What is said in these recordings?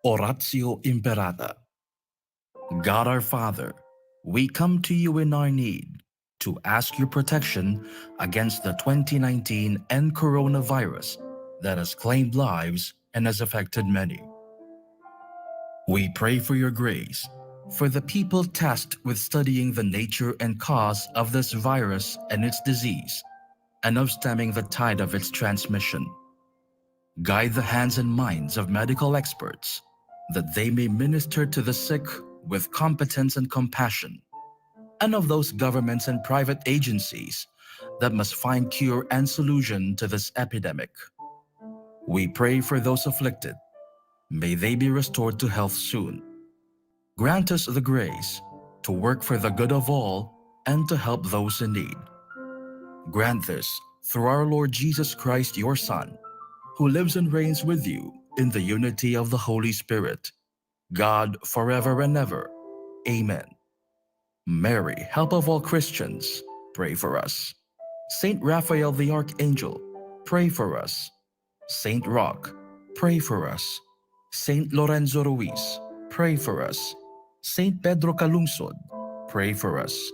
Oratio Imperata. God our Father, we come to you in our need to ask your protection against the 2019 and coronavirus that has claimed lives and has affected many. We pray for your grace for the people tasked with studying the nature and cause of this virus and its disease, and of stemming the tide of its transmission. Guide the hands and minds of medical experts that they may minister to the sick with competence and compassion, and of those governments and private agencies that must find cure and solution to this epidemic. We pray for those afflicted. May they be restored to health soon. Grant us the grace to work for the good of all and to help those in need. Grant this through our Lord Jesus Christ, your Son, who lives and reigns with you in the unity of the Holy Spirit, God forever and ever. Amen. Mary, help of all Christians, pray for us. Saint Raphael the Archangel, pray for us. Saint Roch, pray for us. Saint Lorenzo Ruiz, pray for us. Saint Pedro Calungsod, pray for us.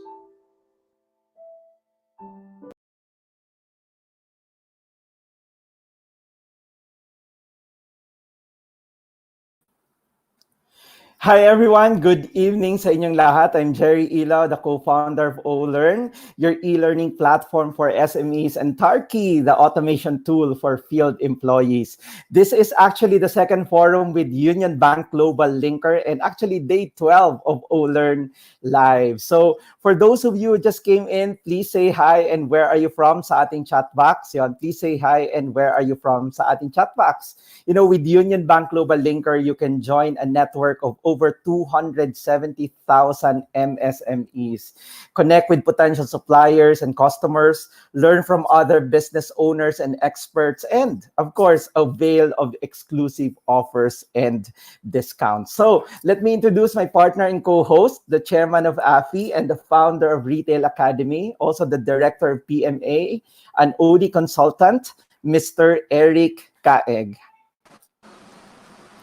Hi everyone, good evening sa inyong lahat. I'm Jerry Ilaw, the co-founder of OLearn, your e-learning platform for SMEs, and Tarki, the automation tool for field employees. This is actually the second forum with UnionBank GlobalLinker and actually day 12 of OLearn Live. So for those of you who just came in, please say hi and where are you from sa ating chat box. Yon, please say hi and where are you from sa ating chat box. You know, with UnionBank GlobalLinker, you can join a network of over 270,000 MSMEs. Connect with potential suppliers and customers, learn from other business owners and experts, and of course, avail of exclusive offers and discounts. So let me introduce my partner and co-host, the chairman of AFI and the founder of Retail Academy, also the director of PMA, an OD consultant, Mr. Eric Kaeg.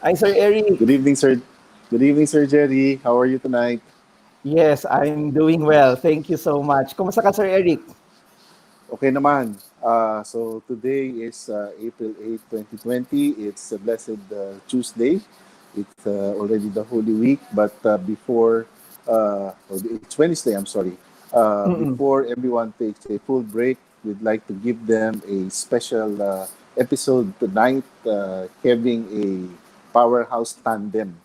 Hi, Sir Eric. Good evening, sir. Good evening, Sir Jerry. How are you tonight? Yes, I'm doing well. Thank you so much. Kumusta ka, Sir Eric? Okay naman. So today is April 8, 2020. It's a blessed Tuesday. It's already the Holy Week. But it's Wednesday, I'm sorry. Before everyone takes a full break, we'd like to give them a special episode tonight, having a powerhouse tandem.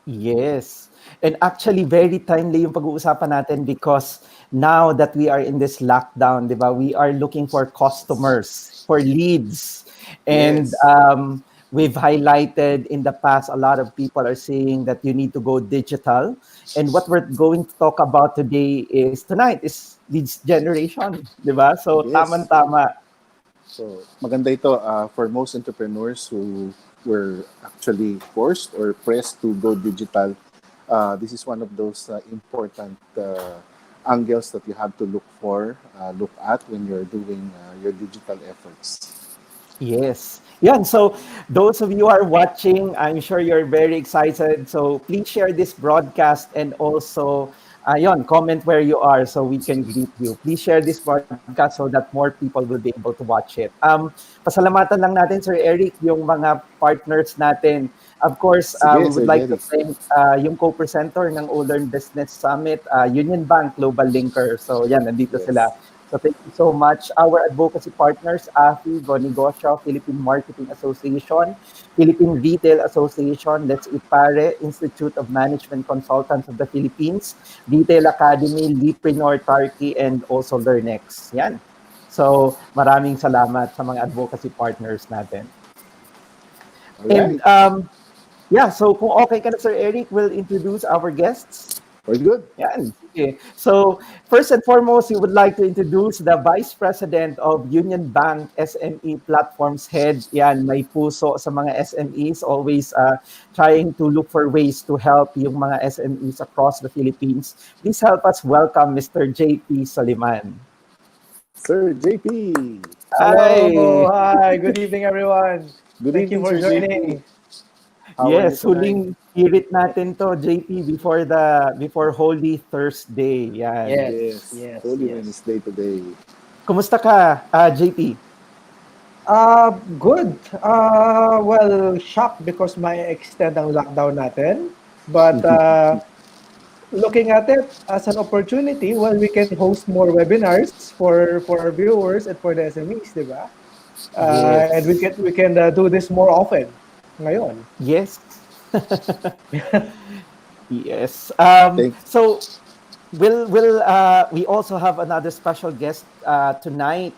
Yes. And actually, very timely yung pag-uusapan natin because now that we are in this lockdown, di ba, we are looking for customers, for leads. And Yes. we've highlighted in the past, a lot of people are saying that you need to go digital. And what we're going to talk about today is tonight is leads generation, di ba? So Yes. tama-tama. So, maganda ito for most entrepreneurs who were actually forced or pressed to go digital. This is one of those important angles that you have to look at when you're doing your digital efforts. Yes. Yeah. So those of you who are watching, I'm sure you're very excited. So please share this broadcast and also comment where you are so we can greet you. Please share this broadcast so that more people will be able to watch it. Pasalamatan lang natin, Sir Eric, yung mga partners natin. Of course, Sige, we would Sir like to Jerry. thank yung co-presenter ng Ulearn Business Summit, Union Bank GlobalLinker. So yan, nandito sila. Yes. So thank you so much. Our advocacy partners, AFI, Go Negosyo, Philippine Marketing Association, Philippine Retail Association, Let's Eat Pare, Institute of Management Consultants of the Philippines, Retail Academy, Leapreneur, Tarki, and also LearnX. Yan. So maraming salamat sa mga advocacy partners natin. All right. And yeah, so kung okay ka na, Sir Eric, we'll introduce our guests. Very good. Yan, sige. So, first and foremost, we would like to introduce the Vice President of Union Bank SME Platforms Head. Yan, may puso sa mga SMEs, always trying to look for ways to help yung mga SMEs across the Philippines. Please help us welcome Mr. Jaypee Soliman. Sir JP. Hi! Hello, hi, good evening, everyone. Good Thank you evening, for Sir JP. joining. How are you Yes, tonight? huling spirit natin to, JP, before Holy Thursday. Yan. Yes, Yes. yes, Holy yes. Wednesday today. Kumusta ka, JP? Good. Well, shocked because may extend ang lockdown natin. But looking at it as an opportunity, well, we can host more webinars for our viewers and for the SMEs, di ba? And we Yes. can we can do this more often ngayon. Yes. Yes. Thank So we also have another special guest tonight.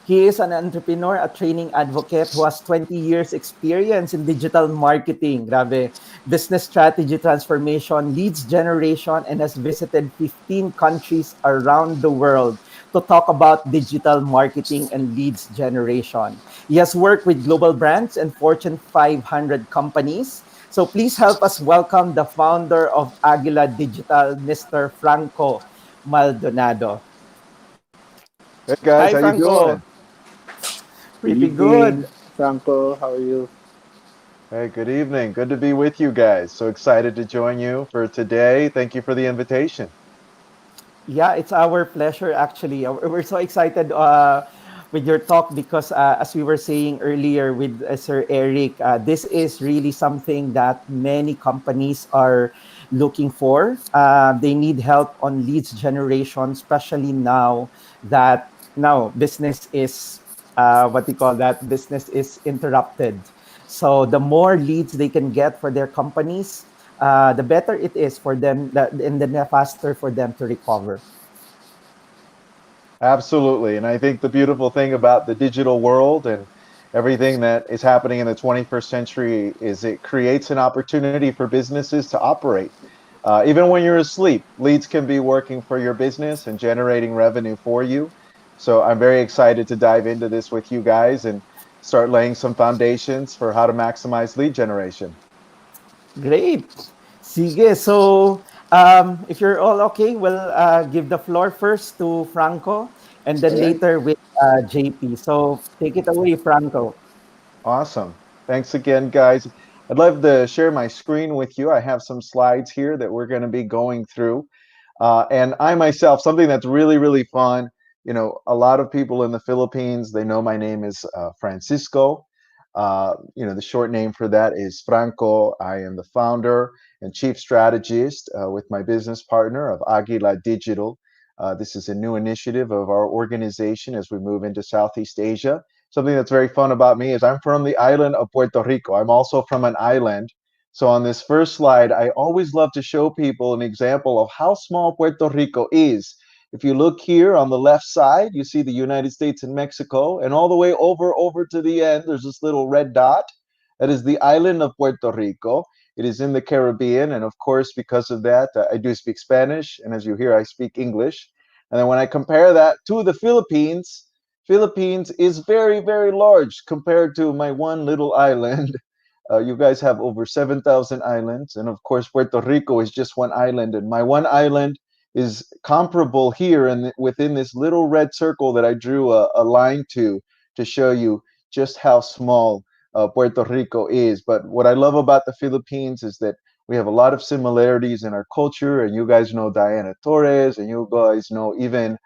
He is an entrepreneur, a training advocate who has 20 years experience in digital marketing, grabe, business strategy transformation, leads generation, and has visited 15 countries around the world to talk about digital marketing and leads generation. He has worked with global brands and Fortune 500 companies. So please help us welcome the founder of Aguila Digital, Mr. Franco Maldonado. Hey guys, Hi, how you Franco. doing? Good Pretty evening, good. Franco. How are you? Hey, good evening. Good to be with you guys. So excited to join you for today. Thank you for the invitation. Yeah, it's our pleasure actually. We're so excited with your talk because, as we were saying earlier with Sir Eric, this is really something that many companies are looking for. They need help on leads generation, especially now business is what we call that business is interrupted. So the more leads they can get for their companies, the better it is for them, and then the faster for them to recover. Absolutely. And I think the beautiful thing about the digital world and everything that is happening in the 21st century is it creates an opportunity for businesses to operate. Even when you're asleep, leads can be working for your business and generating revenue for you. So I'm very excited to dive into this with you guys and start laying some foundations for how to maximize lead generation. Great. Sige. So, if you're all okay, we'll give the floor first to Franco and All then right. later with JP. So, take it away, Franco. Awesome. Thanks again, guys. I'd love to share my screen with you. I have some slides here that we're going to be going through. And I myself, something that's really, really fun. You know, a lot of people in the Philippines, they know my name is Francisco. The short name for that is Franco. I am the founder and chief strategist with my business partner of Aguila Digital. This is a new initiative of our organization as we move into Southeast Asia. Something that's very fun about me is I'm from the island of Puerto Rico. I'm also from an island. So on this first slide, I always love to show people an example of how small Puerto Rico is If you look here on the left side, you see the United States and Mexico, and all the way over to the end, there's this little red dot. That is the island of Puerto Rico. It is in the Caribbean, and of course, because of that, I do speak Spanish, and as you hear, I speak English. And then when I compare that to the Philippines, Philippines is very, very large compared to my one little island. You guys have over 7,000 islands, and of course, Puerto Rico is just one island, and my one island is comparable here and within this little red circle that I drew a line to show you just how small Puerto Rico is. But what I love about the Philippines is that we have a lot of similarities in our culture, and you guys know Diana Torres, and you guys know even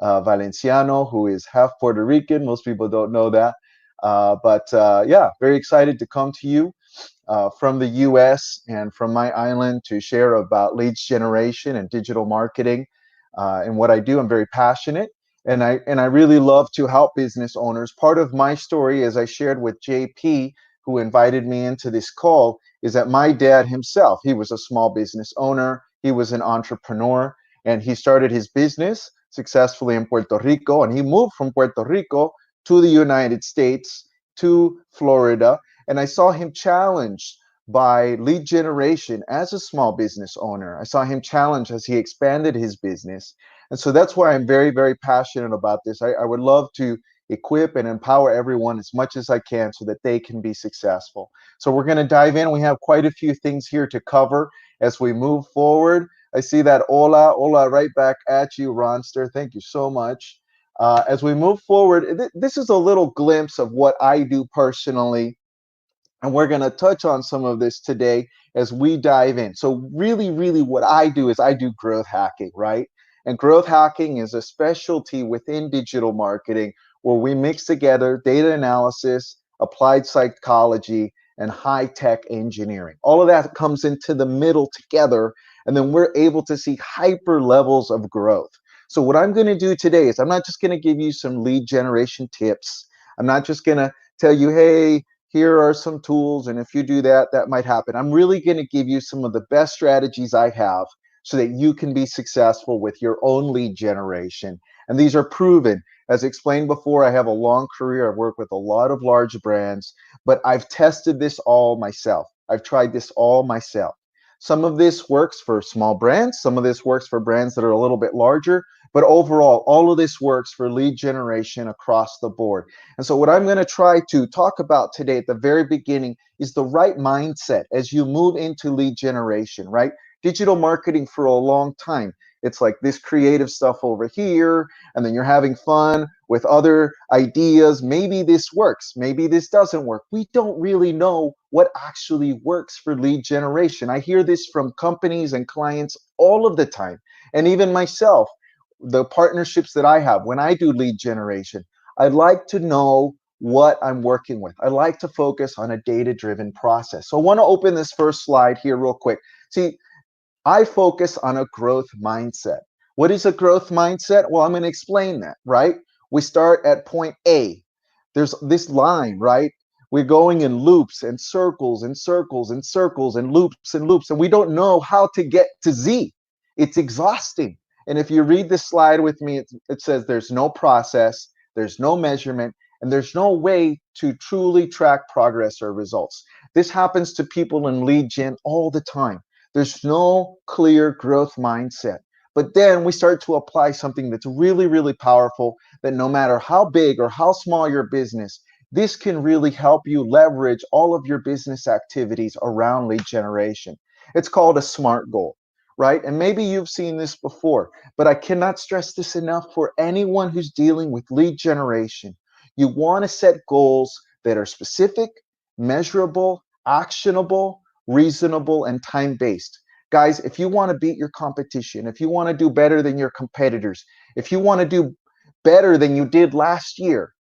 Valenciano, who is half Puerto Rican. Most people don't know that. But yeah, very excited to come to you from the US and from my island to share about leads generation and digital marketing and what I do. I'm very passionate, and I really love to help business owners. Part of my story, as I shared with JP, who invited me into this call, is that my dad himself, he was a small business owner, he was an entrepreneur, and he started his business successfully in Puerto Rico, and he moved from Puerto Rico to the United States, to Florida, and I saw him challenged by lead generation as a small business owner. I saw him challenged as he expanded his business. And so that's why I'm very, very passionate about this. I would love to equip and empower everyone as much as I can so that they can be successful. So we're going to dive in. We have quite a few things here to cover as we move forward. I see that hola right back at you, Ronster. Thank you so much. As we move forward, this is a little glimpse of what I do personally, and we're going to touch on some of this today as we dive in. So really, what I do is I do growth hacking, right? And growth hacking is a specialty within digital marketing where we mix together data analysis, applied psychology, and high-tech engineering. All of that comes into the middle together, and then we're able to see hyper levels of growth. So what I'm going to do today is I'm not just going to give you some lead generation tips. I'm not just going to tell you, hey, here are some tools, and if you do that, that might happen. I'm really going to give you some of the best strategies I have so that you can be successful with your own lead generation. And these are proven. As explained before, I have a long career. I've worked with a lot of large brands, but I've tested this all myself. I've tried this all myself. Some of this works for small brands. Some of this works for brands that are a little bit larger. But overall, all of this works for lead generation across the board. And so what I'm going to try to talk about today at the very beginning is the right mindset as you move into lead generation, right? Digital marketing for a long time, it's like this creative stuff over here, and then you're having fun with other ideas. Maybe this works, maybe this doesn't work. We don't really know what actually works for lead generation. I hear this from companies and clients all of the time, and even myself. The partnerships that I have when I do lead generation, I like to know what I'm working with. I like to focus on a data-driven process. So I want to open this first slide here real quick. See, I focus on a growth mindset. What is a growth mindset? Well, I'm going to explain that, right? We start at point A. There's this line, right? We're going in loops and circles and circles and circles and loops, and we don't know how to get to Z. It's exhausting. And if you read this slide with me, it says there's no process, there's no measurement, and there's no way to truly track progress or results. This happens to people in lead gen all the time. There's no clear growth mindset. But then we start to apply something that's really, really powerful, that no matter how big or how small your business, this can really help you leverage all of your business activities around lead generation. It's called a SMART goal, right? And maybe you've seen this before, but I cannot stress this enough for anyone who's dealing with lead generation. You want to set goals that are specific, measurable, actionable, reasonable, and time-based. Guys, if you want to beat your competition, if you want to do better than your competitors, if you want to do better than you did last year,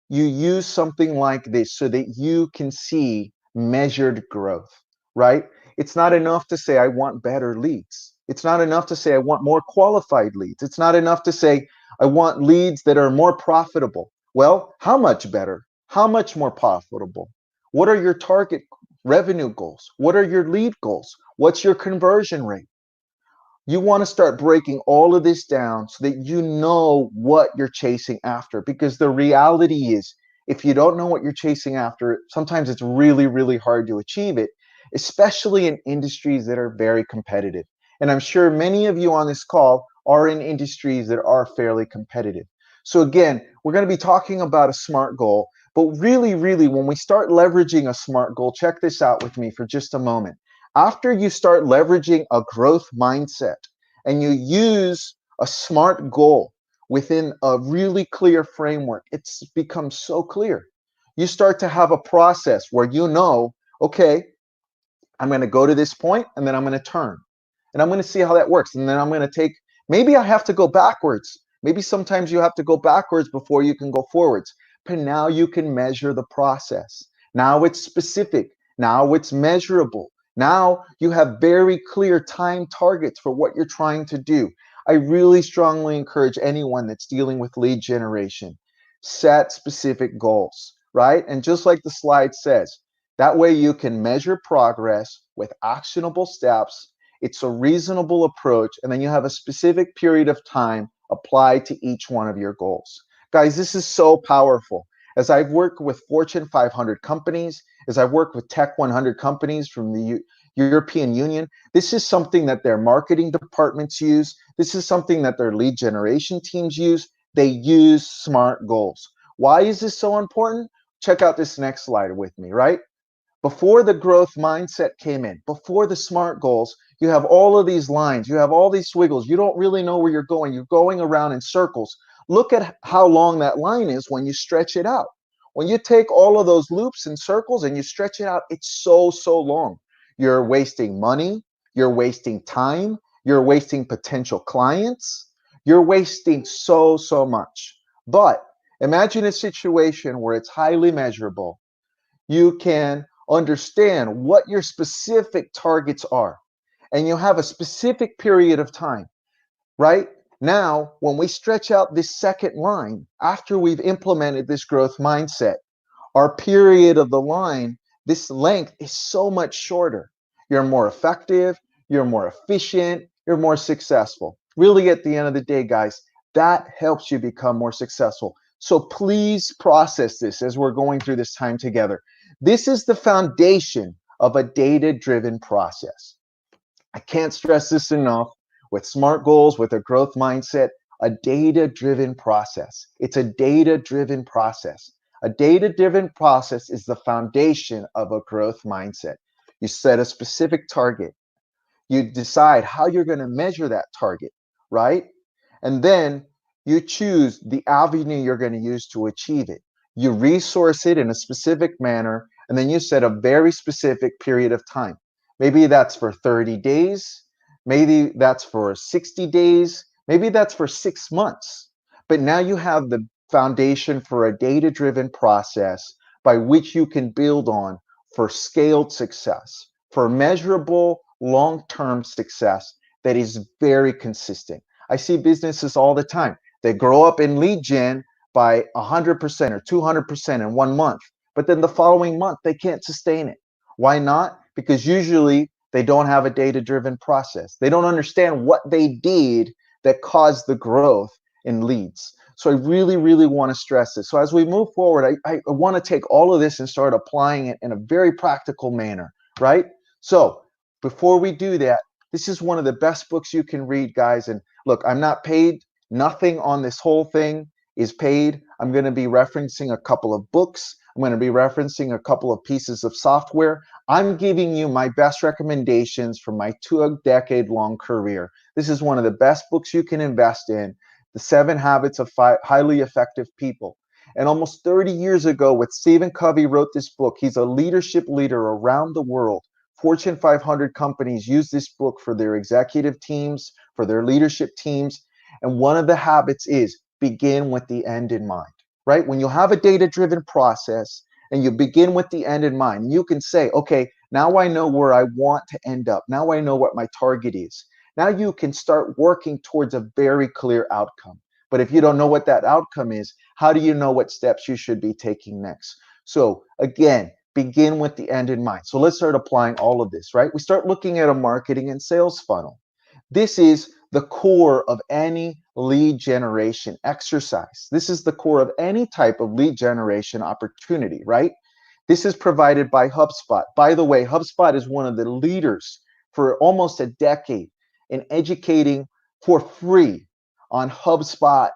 you use something like this so that you can see measured growth, right? It's not enough to say, I want better leads. It's not enough to say, I want more qualified leads. It's not enough to say, I want leads that are more profitable. Well, how much better? How much more profitable? What are your target revenue goals? What are your lead goals? What's your conversion rate? You want to start breaking all of this down so that you know what you're chasing after. Because the reality is, if you don't know what you're chasing after, sometimes it's really, really hard to achieve it, especially in industries that are very competitive. And I'm sure many of you on this call are in industries that are fairly competitive. So again, we're going to be talking about a SMART goal, but really, really, when we start leveraging a SMART goal, check this out with me for just a moment. After you start leveraging a growth mindset and you use a SMART goal within a really clear framework, it's become so clear. You start to have a process where you know, okay, I'm going to go to this point and then I'm going to turn and I'm going to see how that works. And then I'm going to take, maybe I have to go backwards. Maybe sometimes you have to go backwards before you can go forwards. But now you can measure the process. Now it's specific. Now it's measurable. Now you have very clear time targets for what you're trying to do. I really strongly encourage anyone that's dealing with lead generation, set specific goals, right? And just like the slide says, that way you can measure progress with actionable steps. It's a reasonable approach, and then you have a specific period of time applied to each one of your goals. Guys, this is so powerful. As I've worked with Fortune 500 companies, as I've worked with Tech 100 companies from the European Union, this is something that their marketing departments use. This is something that their lead generation teams use. They use SMART goals. Why is this so important? Check out this next slide with me, right? Before the growth mindset came in, before the SMART goals, you have all of these lines, you have all these squiggles, you don't really know where you're going around in circles. Look at how long that line is when you stretch it out. When you take all of those loops and circles and you stretch it out, it's so long. You're wasting money, you're wasting time, you're wasting potential clients, you're wasting so much. But imagine a situation where it's highly measurable. You can understand what your specific targets are, and you have a specific period of time, right? Now, when we stretch out this second line, after we've implemented this growth mindset, our period of the line, this length is so much shorter. You're more effective, you're more efficient, you're more successful. Really, at the end of the day, guys, that helps you become more successful. So please process this as we're going through this time together. This is the foundation of a data-driven process. I can't stress this enough. With SMART goals, with a growth mindset, a data-driven process. It's a data-driven process. A data-driven process is the foundation of a growth mindset. You set a specific target. You decide how you're going to measure that target, right? And then you choose the avenue you're going to use to achieve it. You resource it in a specific manner, and then you set a very specific period of time. Maybe that's for 30 days. Maybe that's for 60 days. Maybe that's for 6 months. But now you have the foundation for a data-driven process by which you can build on for scaled success, for measurable long-term success that is very consistent. I see businesses all the time. They grow up in lead gen by 100% or 200% in 1 month, but then the following month they can't sustain it. Why not? Because usually they don't have a data-driven process. They don't understand what they did that caused the growth in leads. So I really want to stress this. So as we move forward, I want to take all of this and start applying it in a very practical manner, right? So before we do that, this is one of the best books you can read, guys. And look, I'm not paid. Nothing on this whole thing is paid. I'm going to be referencing a couple of books. I'm going to be referencing a couple of pieces of software. I'm giving you my best recommendations from my 2-decade-long career. This is one of the best books you can invest in, The 7 Habits of Highly Effective People. And almost 30 years ago, when Stephen Covey wrote this book, he's a leadership leader around the world. Fortune 500 companies use this book for their executive teams, for their leadership teams. And one of the habits is begin with the end in mind, right? When you have a data-driven process and you begin with the end in mind, you can say, okay, now I know where I want to end up. Now I know what my target is. Now you can start working towards a very clear outcome. But if you don't know what that outcome is, how do you know what steps you should be taking next? So again, begin with the end in mind. So let's start applying all of this, right? We start looking at a marketing and sales funnel. This is the core of any lead generation exercise. This is the core of any type of lead generation opportunity, right? This is provided by HubSpot. By the way, HubSpot is one of the leaders for almost a decade in educating for free on HubSpot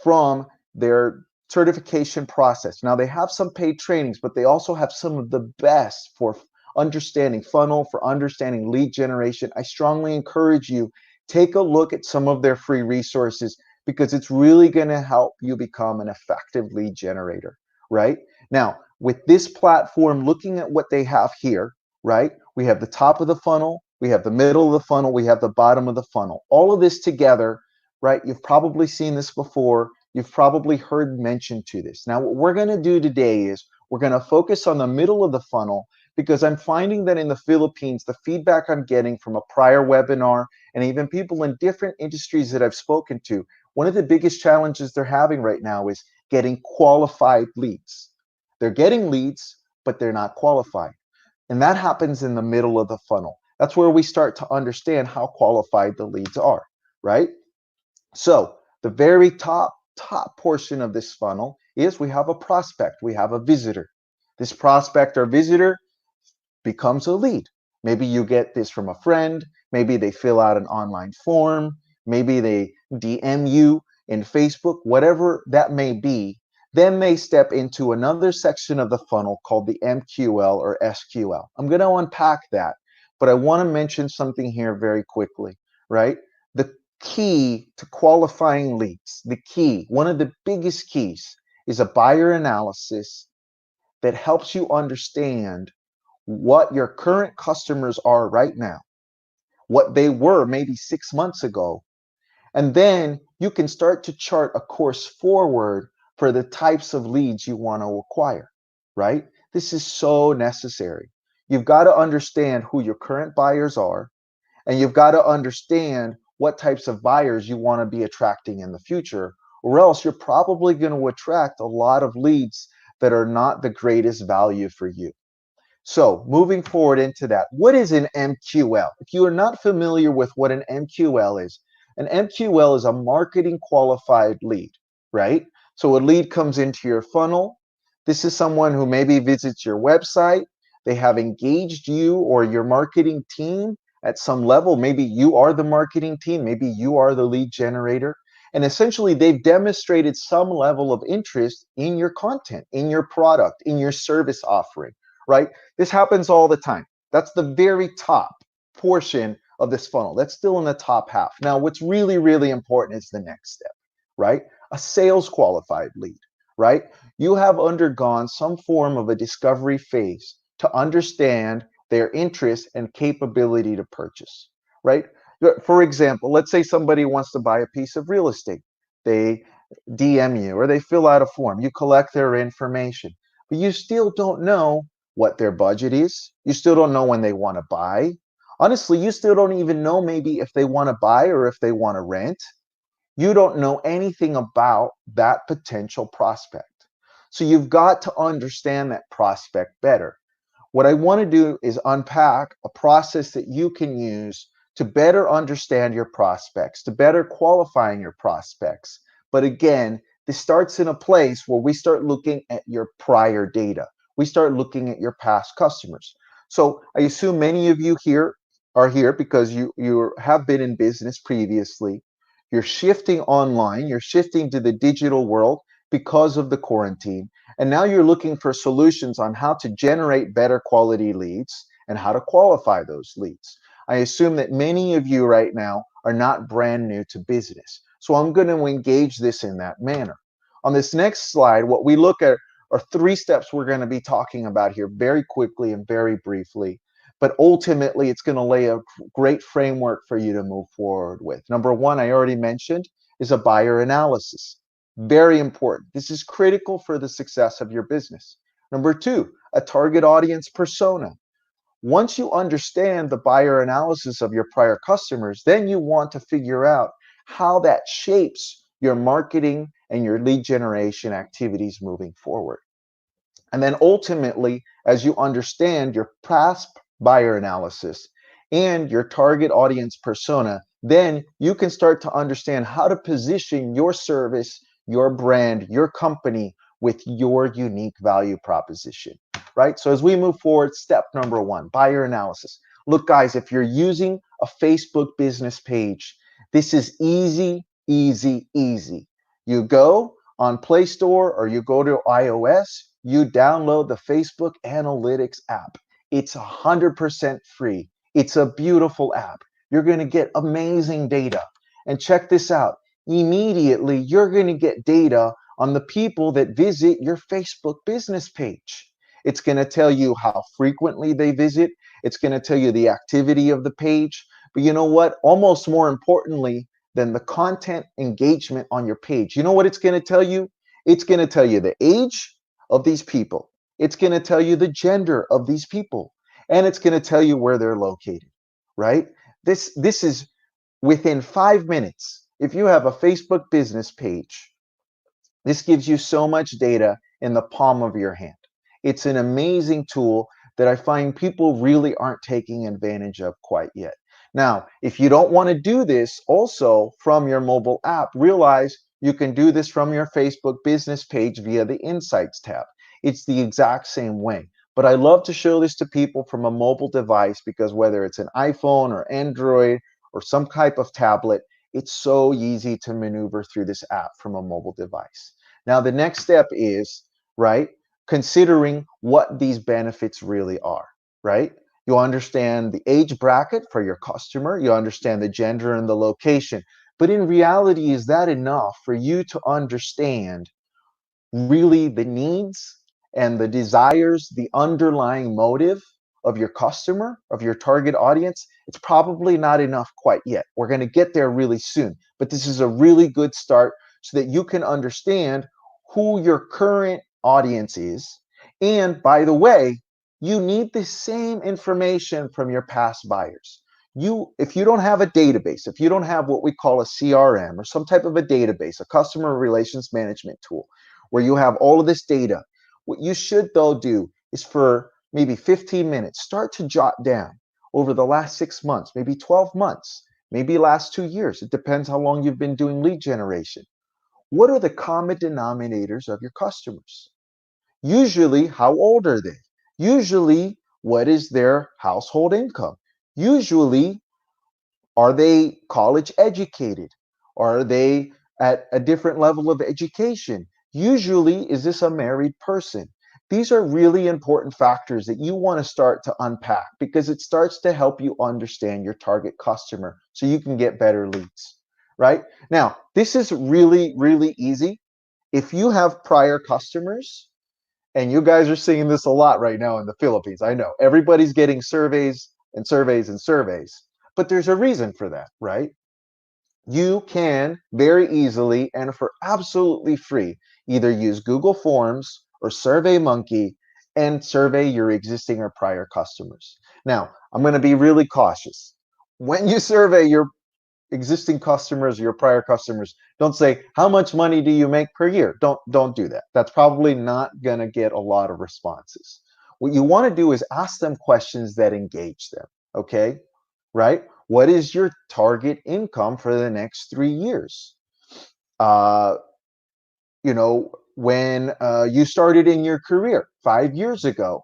from their certification process. Now, they have some paid trainings, but they also have some of the best for understanding funnel, for understanding lead generation. I strongly encourage you, take a look at some of their free resources because it's really going to help you become an effective lead generator, right? Now, with this platform, looking at what they have here, right? We have the top of the funnel, we have the middle of the funnel, we have the bottom of the funnel. All of this together, right? You've probably seen this before. You've probably heard mention to this. Now, what we're going to do today is we're going to focus on the middle of the funnel because I'm finding that in the Philippines, the feedback I'm getting from a prior webinar and even people in different industries that I've spoken to, one of the biggest challenges they're having right now is getting qualified leads. They're getting leads, but they're not qualified. And that happens in the middle of the funnel. That's where we start to understand how qualified the leads are, right? So the very top portion of this funnel is we have a prospect, we have a visitor. This prospect or visitor becomes a lead. Maybe you get this from a friend, maybe they fill out an online form, maybe they DM you in Facebook, whatever that may be. Then they step into another section of the funnel called the MQL or SQL. I'm going to unpack that, but I want to mention something here very quickly, right? The key to qualifying leads, the key, one of the biggest keys is a buyer analysis that helps you understand what your current customers are right now, what they were maybe 6 months ago, and then you can start to chart a course forward for the types of leads you want to acquire, right? This is so necessary. You've got to understand who your current buyers are, and you've got to understand what types of buyers you want to be attracting in the future, or else you're probably going to attract a lot of leads that are not the greatest value for you. So moving forward into that, what is an MQL? If you are not familiar with what an MQL is, an MQL is a marketing qualified lead, right? So a lead comes into your funnel. This is someone who maybe visits your website. They have engaged you or your marketing team at some level. Maybe you are the marketing team. Maybe you are the lead generator. And essentially, they've demonstrated some level of interest in your content, in your product, in your service offering, right? This happens all the time. That's the very top portion of this funnel. That's still in the top half. Now, what's really, really important is the next step, right? A sales qualified lead, right? You have undergone some form of a discovery phase to understand their interest and capability to purchase, right? For example, let's say somebody wants to buy a piece of real estate. They DM you or they fill out a form. You collect their information, but you still don't know what their budget is. You still don't know when they want to buy. Honestly, you still don't even know maybe if they want to buy or if they want to rent. You don't know anything about that potential prospect. So you've got to understand that prospect better. What I want to do is unpack a process that you can use to better understand your prospects, to better qualifying your prospects. But again, this starts in a place where we start looking at your prior data. We start looking at your past customers. So I assume many of you here are here because you have been in business previously. You're shifting online, you're shifting to the digital world because of the quarantine. And now you're looking for solutions on how to generate better quality leads and how to qualify those leads. I assume that many of you right now are not brand new to business. So I'm going to engage this in that manner. On this next slide, what we look at are 3 steps we're going to be talking about here very quickly and very briefly. But ultimately, it's going to lay a great framework for you to move forward with. Number 1, I already mentioned, is a buyer analysis. Very important. This is critical for the success of your business. Number 2, a target audience persona. Once you understand the buyer analysis of your prior customers, then you want to figure out how that shapes your marketing and your lead generation activities moving forward. And then ultimately, as you understand your past buyer analysis and your target audience persona, then you can start to understand how to position your service, your brand, your company with your unique value proposition, right? So as we move forward, step number one, buyer analysis. Look, guys, if you're using a Facebook business page, this is easy, easy, easy. You go on Play Store or you go to iOS, you download the Facebook Analytics app. It's 100% free. It's a beautiful app. You're going to get amazing data. And check this out. Immediately, you're going to get data on the people that visit your Facebook business page. It's going to tell you how frequently they visit. It's going to tell you the activity of the page. But you know what? Almost more importantly than the content engagement on your page, you know what it's going to tell you? It's going to tell you the age of these people. It's going to tell you the gender of these people. And it's going to tell you where they're located, right? This is within 5 minutes. If you have a Facebook business page, this gives you so much data in the palm of your hand. It's an amazing tool that I find people really aren't taking advantage of quite yet. Now, if you don't want to do this also from your mobile app, realize you can do this from your Facebook business page via the Insights tab. It's the exact same way. But I love to show this to people from a mobile device because whether it's an iPhone or Android or some type of tablet, it's so easy to maneuver through this app from a mobile device. Now, the next step is, right, considering what these benefits really are, right? You understand the age bracket for your customer, you understand the gender and the location. But in reality, is that enough for you to understand really the needs and the desires, the underlying motive of your customer, of your target audience? It's probably not enough quite yet. We're going to get there really soon. But this is a really good start so that you can understand who your current audience is. And by the way, you need the same information from your past buyers. If you don't have a database, if you don't have what we call a CRM or some type of a database, a customer relations management tool, where you have all of this data, what you should though do is for maybe 15 minutes, start to jot down over the last 6 months, maybe 12 months, maybe last 2 years. It depends how long you've been doing lead generation. What are the common denominators of your customers? Usually, how old are they? Usually, what is their household income? Usually, are they college educated? Are they at a different level of education? Usually, is this a married person? These are really important factors that you want to start to unpack because it starts to help you understand your target customer so you can get better leads, right? Now, this is really, really easy. If you have prior customers, and you guys are seeing this a lot right now in the Philippines, I know everybody's getting surveys and surveys and surveys, but there's a reason for that, right? You can very easily and for absolutely free either use Google Forms or SurveyMonkey and survey your existing or prior customers. Now, I'm going to be really cautious. When you survey your existing customers, your prior customers, don't say, how much money do you make per year? Don't do that. That's probably not going to get a lot of responses. What you want to do is ask them questions that engage them, okay? Right? What is your target income for the next 3 years? Uh, when you started in your career 5 years ago,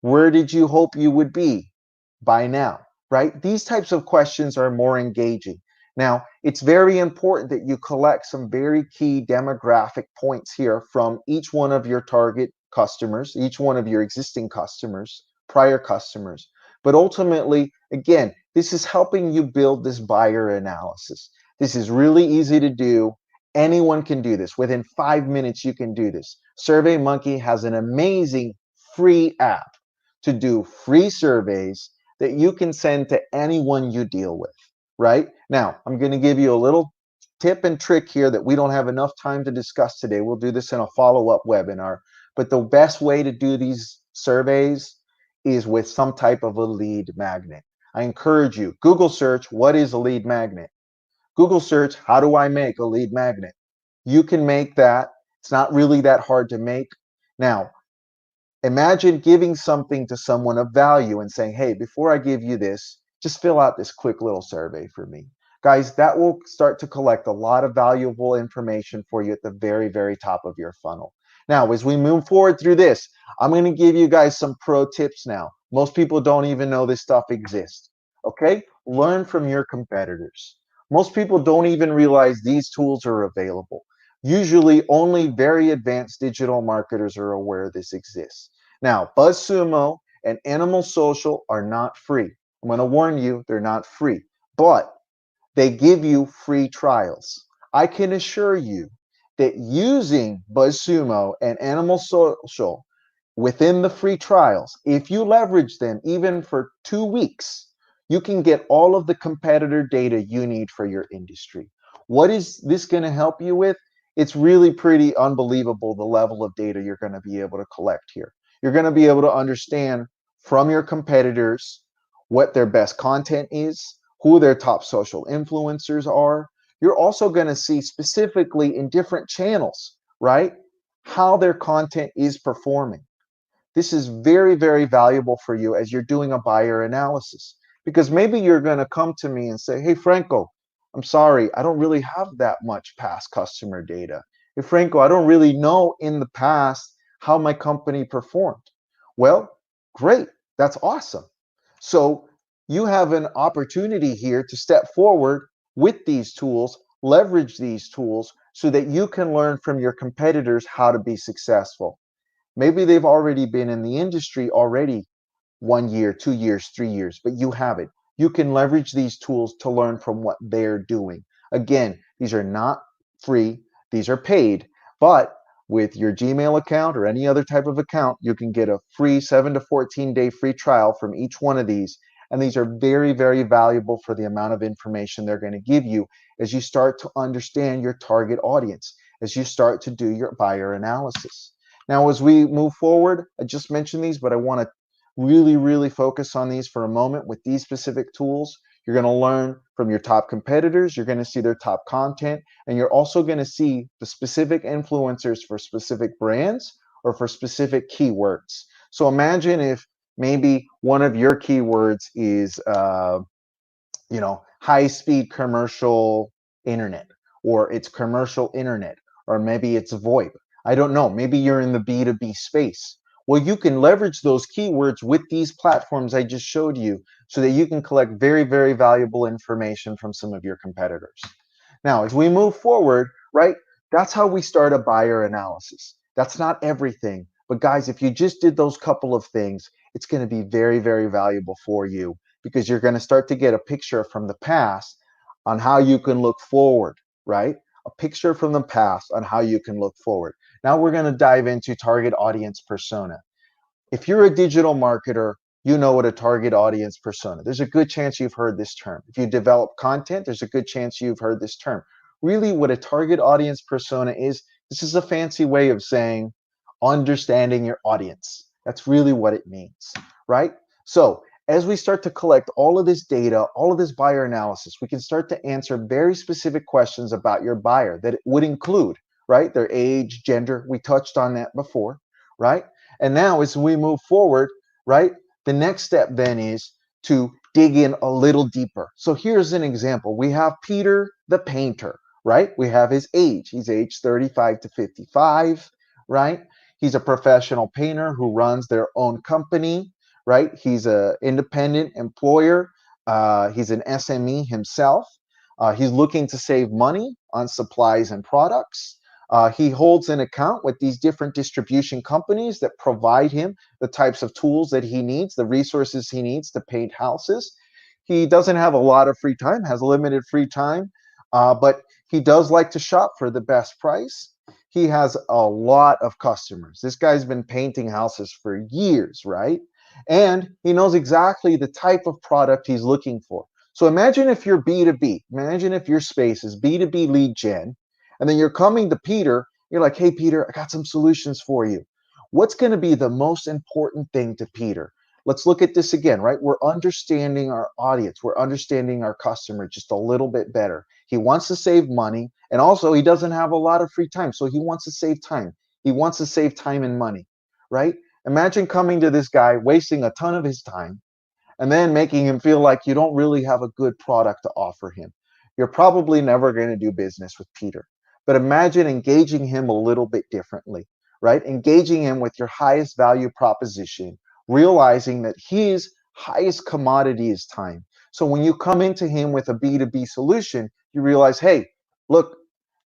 where did you hope you would be by now, right? These types of questions are more engaging. Now, it's very important that you collect some very key demographic points here from each one of your target customers, each one of your existing customers, prior customers. But ultimately, again, this is helping you build this buyer analysis. This is really easy to do. Anyone can do this. Within 5 minutes, you can do this. SurveyMonkey has an amazing free app to do free surveys that you can send to anyone you deal with, right? Now, I'm going to give you a little tip and trick here that we don't have enough time to discuss today. We'll do this in a follow-up webinar. But the best way to do these surveys is with some type of a lead magnet. I encourage you, Google search, what is a lead magnet? Google search, how do I make a lead magnet? You can make that. It's not really that hard to make. Now, imagine giving something to someone of value and saying, hey, before I give you this, just fill out this quick little survey for me. Guys, that will start to collect a lot of valuable information for you at the very, very top of your funnel. Now, as we move forward through this, I'm going to give you guys some pro tips now. Most people don't even know this stuff exists. Okay? Learn from your competitors. Most people don't even realize these tools are available. Usually, only very advanced digital marketers are aware this exists. Now, BuzzSumo and Animal Social are not free. I'm going to warn you, they're not free. But they give you free trials. I can assure you that using BuzzSumo and Animal Social within the free trials, if you leverage them even for 2 weeks, you can get all of the competitor data you need for your industry. What is this going to help you with? It's really pretty unbelievable the level of data you're going to be able to collect here. You're going to be able to understand from your competitors what their best content is, who their top social influencers are. You're also going to see specifically in different channels, right, how their content is performing. This is very, very valuable for you as you're doing a buyer analysis, because maybe you're going to come to me and say, hey, Franco, I'm sorry, I don't really have that much past customer data. Hey, Franco, I don't really know in the past how my company performed. Well, great. That's awesome. So you have an opportunity here to step forward with these tools, leverage these tools so that you can learn from your competitors how to be successful. Maybe they've already been in the industry already 1 year, 2 years, 3 years, but you haven't. You can leverage these tools to learn from what they're doing. Again, these are not free, these are paid, but with your Gmail account or any other type of account, you can get a free 7 to 14 day free trial from each one of these. And these are very, very valuable for the amount of information they're going to give you as you start to understand your target audience, as you start to do your buyer analysis. Now, as we move forward, I just mentioned these, but I want to really, really focus on these for a moment with these specific tools. You're going to learn from your top competitors. You're going to see their top content, and you're also going to see the specific influencers for specific brands or for specific keywords. So imagine if maybe one of your keywords is, high-speed commercial internet, or it's commercial internet, or maybe it's VoIP. I don't know. Maybe you're in the B2B space. Well, you can leverage those keywords with these platforms I just showed you so that you can collect very, very valuable information from some of your competitors. Now, as we move forward, right, that's how we start a buyer analysis. That's not everything. But guys, if you just did those couple of things, it's going to be very, very valuable for you, because you're going to start to get a picture from the past on how you can look forward, right? A picture from the past on how you can look forward. Now we're going to dive into target audience persona. If you're a digital marketer, you know what a target audience persona. There's a good chance you've heard this term. If you develop content, there's a good chance you've heard this term. Really, what a target audience persona is, this is a fancy way of saying understanding your audience. That's really what it means, right? So as we start to collect all of this data, all of this buyer analysis, we can start to answer very specific questions about your buyer that it would include, right? Their age, gender, we touched on that before, right? And now as we move forward, right, the next step then is to dig in a little deeper. So here's an example. We have Peter the painter, right? We have his age. He's age 35 to 55, right? He's a professional painter who runs their own company, right? He's an independent employer. He's an SME himself. He's looking to save money on supplies and products. He holds an account with these different distribution companies that provide him the types of tools that he needs, the resources he needs to paint houses. He doesn't have a lot of free time, has limited free time, but he does like to shop for the best price. He has a lot of customers. This guy's been painting houses for years, right? And he knows exactly the type of product he's looking for. So imagine if you're B2B, imagine if your space is B2B lead gen, and then you're coming to Peter, you're like, hey, Peter, I got some solutions for you. What's going to be the most important thing to Peter? Let's look at this again, right? We're understanding our audience. We're understanding our customer just a little bit better. He wants to save money, and also he doesn't have a lot of free time, so he wants to save time. He wants to save time and money, right? Imagine coming to this guy, wasting a ton of his time, and then making him feel like you don't really have a good product to offer him. you're probably never going to do business with Peter. But imagine engaging him a little bit differently, right? Engaging him with your highest value proposition, realizing that his highest commodity is time. So when you come into him with a B2B solution, you realize, hey, look,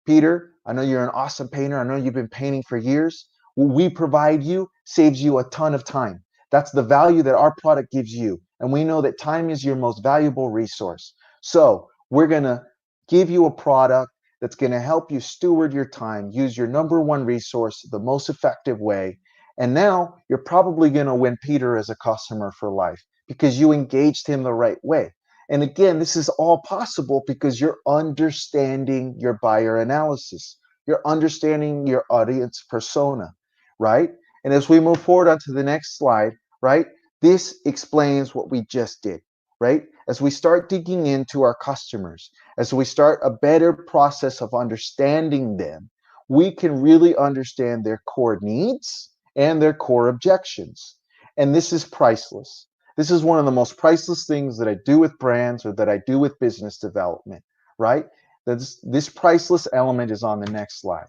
Peter, I know you're an awesome painter. I know you've been painting for years. What we provide you saves you a ton of time. That's the value that our product gives you. And we know that time is your most valuable resource. So we're going to give you a product that's going to help you steward your time, use your number one resource the most effective way. And now you're probably going to win Peter as a customer for life because you engaged him the right way. And again, this is all possible because you're understanding your buyer analysis. You're understanding your audience persona, right? And as we move forward onto the next slide, right, this explains what we just did, right? As we start digging into our customers, as we start a better process of understanding them, we can really understand their core needs and their core objections. And this is priceless. This is one of the most priceless things that I do with brands or that I do with business development, right? This priceless element is on the next slide.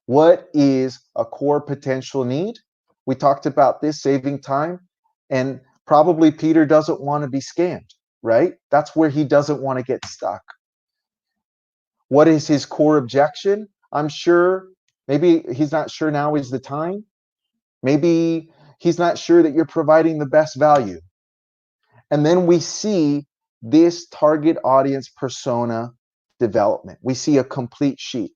What is a core potential need? We talked about this, saving time, and probably Peter doesn't want to be scammed, right? That's where he doesn't want to get stuck. What is his core objection? I'm sure maybe he's not sure now is the time. Maybe he's not sure that you're providing the best value. And then we see this target audience persona development. We see a complete sheet.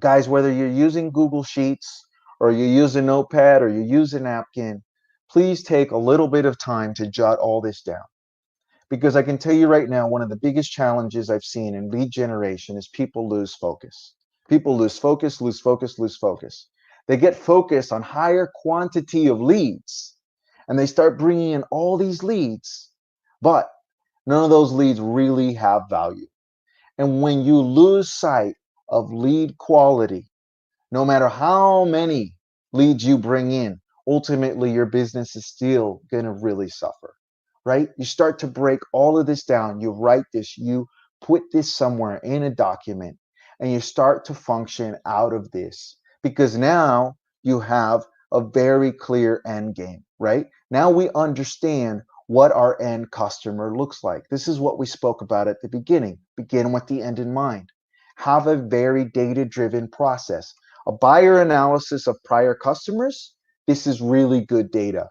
Guys, whether you're using Google Sheets or you use a notepad or you use a napkin, please take a little bit of time to jot all this down. Because I can tell you right now, one of the biggest challenges I've seen in lead generation is people lose focus. People lose focus, lose focus, lose focus. They get focused on higher quantity of leads and they start bringing in all these leads, but none of those leads really have value. And when you lose sight of lead quality, no matter how many leads you bring in, ultimately your business is still going to really suffer, right? You start to break all of this down. You write this, you put this somewhere in a document, and you start to function out of this because now you have a very clear end game, right? Now we understand what our end customer looks like. This is what we spoke about at the beginning. Begin with the end in mind. Have a very data-driven process. A buyer analysis of prior customers, this is really good data.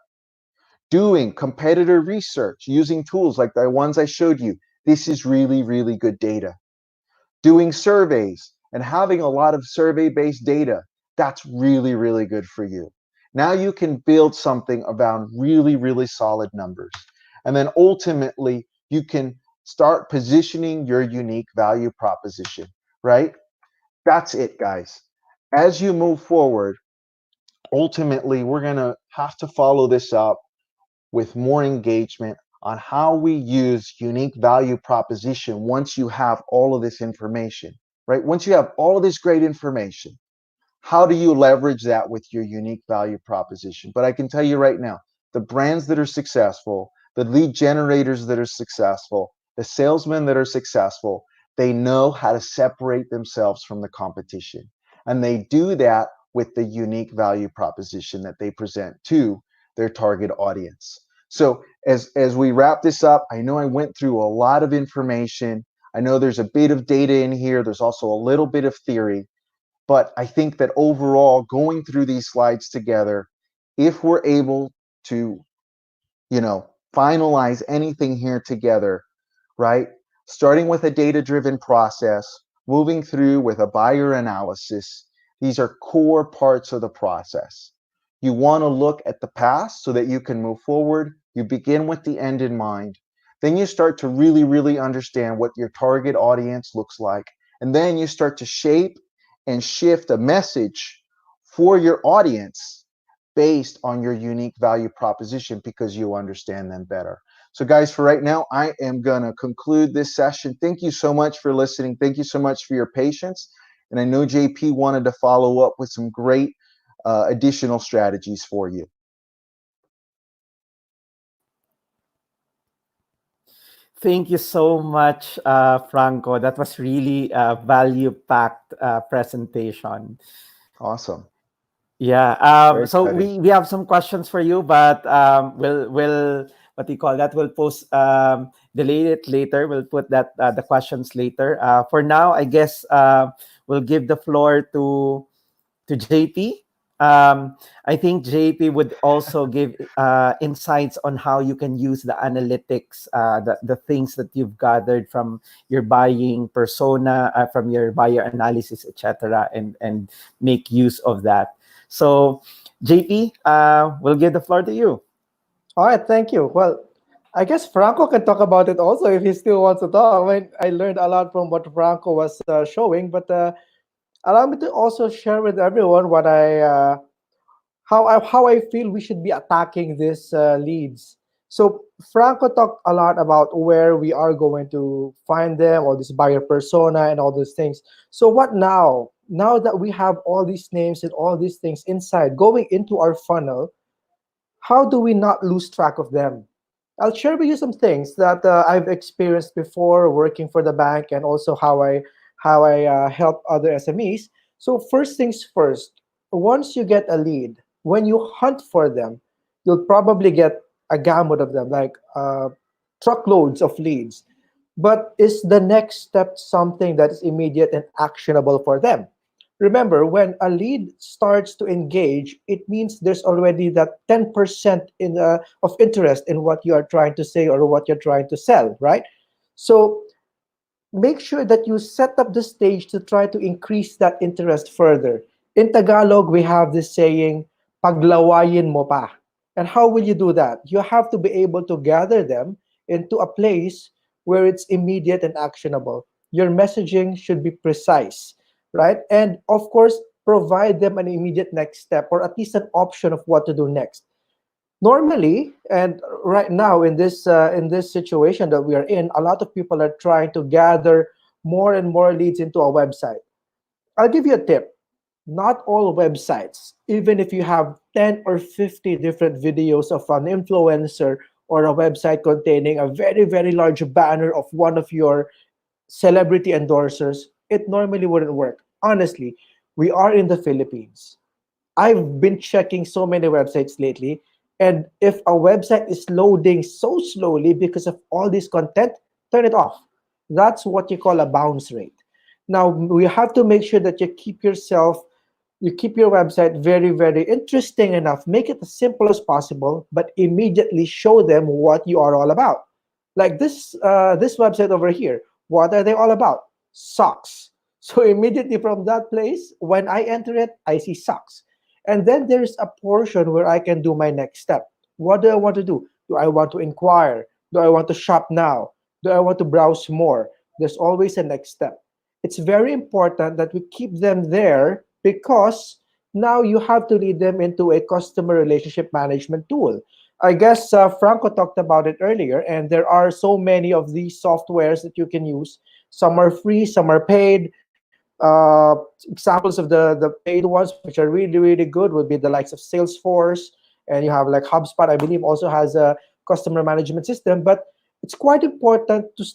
Doing competitor research using tools like the ones I showed you, this is really, really good data. Doing surveys and having a lot of survey-based data, that's really, really good for you. Now you can build something around really, really solid numbers. And then ultimately, you can start positioning your unique value proposition, right? That's it, guys. As you move forward, ultimately, we're going to have to follow this up with more engagement on how we use unique value proposition once you have all of this information, right? Once you have all of this great information, how do you leverage that with your unique value proposition? But I can tell you right now, the brands that are successful, the lead generators that are successful, the salesmen that are successful, they know how to separate themselves from the competition. And they do that with the unique value proposition that they present to their target audience. So as we wrap this up, I know I went through a lot of information. I know there's a bit of data in here. There's also a little bit of theory. But I think that overall, going through these slides together, if we're able to, finalize anything here together, right? Starting with a data-driven process, moving through with a buyer analysis, these are core parts of the process. You want to look at the past so that you can move forward. You begin with the end in mind. Then you start to really, really understand what your target audience looks like. And then you start to shape and shift a message for your audience based on your unique value proposition because you understand them better. So guys, for right now, I am going to conclude this session. Thank you so much for listening. Thank you so much for your patience. And I know JP wanted to follow up with some great additional strategies for you. Thank you so much, Franco. That was really a value-packed presentation. Awesome. Yeah. Very So exciting. we have some questions for you, but we'll what do you call that? We'll post delay it later. We'll put that the questions later. For now, I guess we'll give the floor to JP. I think JP would also give insights on how you can use the analytics, the things that you've gathered from your buying persona, from your buyer analysis, etc., and make use of that. So, JP, we'll give the floor to you. All right, thank you. Well, I guess Franco can talk about it also if he still wants to talk. I mean, I learned a lot from what Franco was showing, but allow me to also share with everyone what I feel we should be attacking these leads. So Franco talked a lot about where we are going to find them, all this buyer persona and all those things. So what now? Now that we have all these names and all these things inside going into our funnel, how do we not lose track of them? I'll share with you some things that I've experienced before working for the bank, and also how I help other SMEs. So first things first, once you get a lead, when you hunt for them, you'll probably get a gamut of them, like truckloads of leads. But is the next step something that is immediate and actionable for them? Remember, when a lead starts to engage, it means there's already that 10% of interest in what you are trying to say or what you're trying to sell, right? So make sure that you set up the stage to try to increase that interest further. In Tagalog, we have this saying, paglawayin mo pa. And how will you do that? You have to be able to gather them into a place where it's immediate and actionable. Your messaging should be precise, right? And of course, provide them an immediate next step, or at least an option of what to do next. Normally, and right now in this situation that we are in, a lot of people are trying to gather more and more leads into a website. I'll give you a tip. Not all websites, even if you have 10 or 50 different videos of an influencer, or a website containing a very, very large banner of one of your celebrity endorsers, it normally wouldn't work. Honestly, we are in the Philippines. I've been checking so many websites lately, and if a website is loading so slowly because of all this content, turn it off. That's what you call a bounce rate. Now, we have to make sure that you keep your website very, very interesting enough. Make it as simple as possible, but immediately show them what you are all about. Like this website over here. What are they all about? Socks. So immediately from that place, when I enter it, I see socks. And then there's a portion where I can do my next step. What do I want to do? Do I want to inquire? Do I want to shop now? Do I want to browse more? There's always a next step. It's very important that we keep them there, because now you have to lead them into a customer relationship management tool. I guess Franco talked about it earlier, and there are so many of these softwares that you can use. Some are free, some are paid. Examples of the paid ones, which are really, really good, would be the likes of Salesforce, and you have like HubSpot, I believe, also has a customer management system. But it's quite important to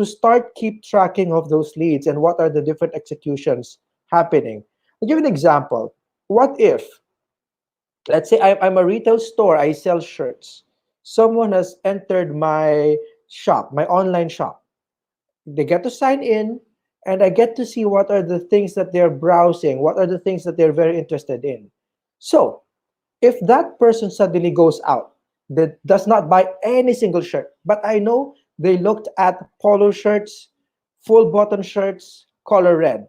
start keep tracking of those leads and what are the different executions happening. I'll give you an example. What if, let's say I'm a retail store, I sell shirts. Someone has entered my shop, my online shop. They get to sign in, and I get to see what are the things that they're browsing, what are the things that they're very interested in. So if that person suddenly goes out, that does not buy any single shirt, but I know they looked at polo shirts, full button shirts, color red,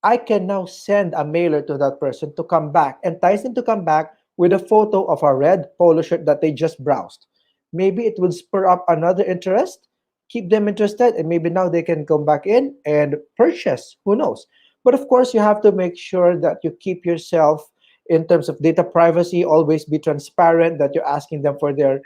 I can now send a mailer to that person to come back, entice them to come back with a photo of a red polo shirt that they just browsed. Maybe it will spur up another interest, keep them interested, and maybe now they can come back in and purchase. Who knows? But of course, you have to make sure that you keep yourself, in terms of data privacy, always be transparent, that you're asking them for their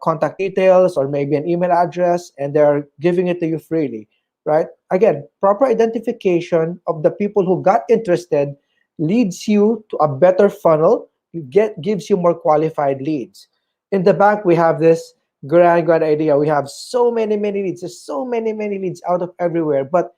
contact details or maybe an email address, and they're giving it to you freely, right? Again, proper identification of the people who got interested leads you to a better funnel. Gives you more qualified leads. In the bank, we have this grand idea. We have so many leads. There's so many leads out of everywhere, but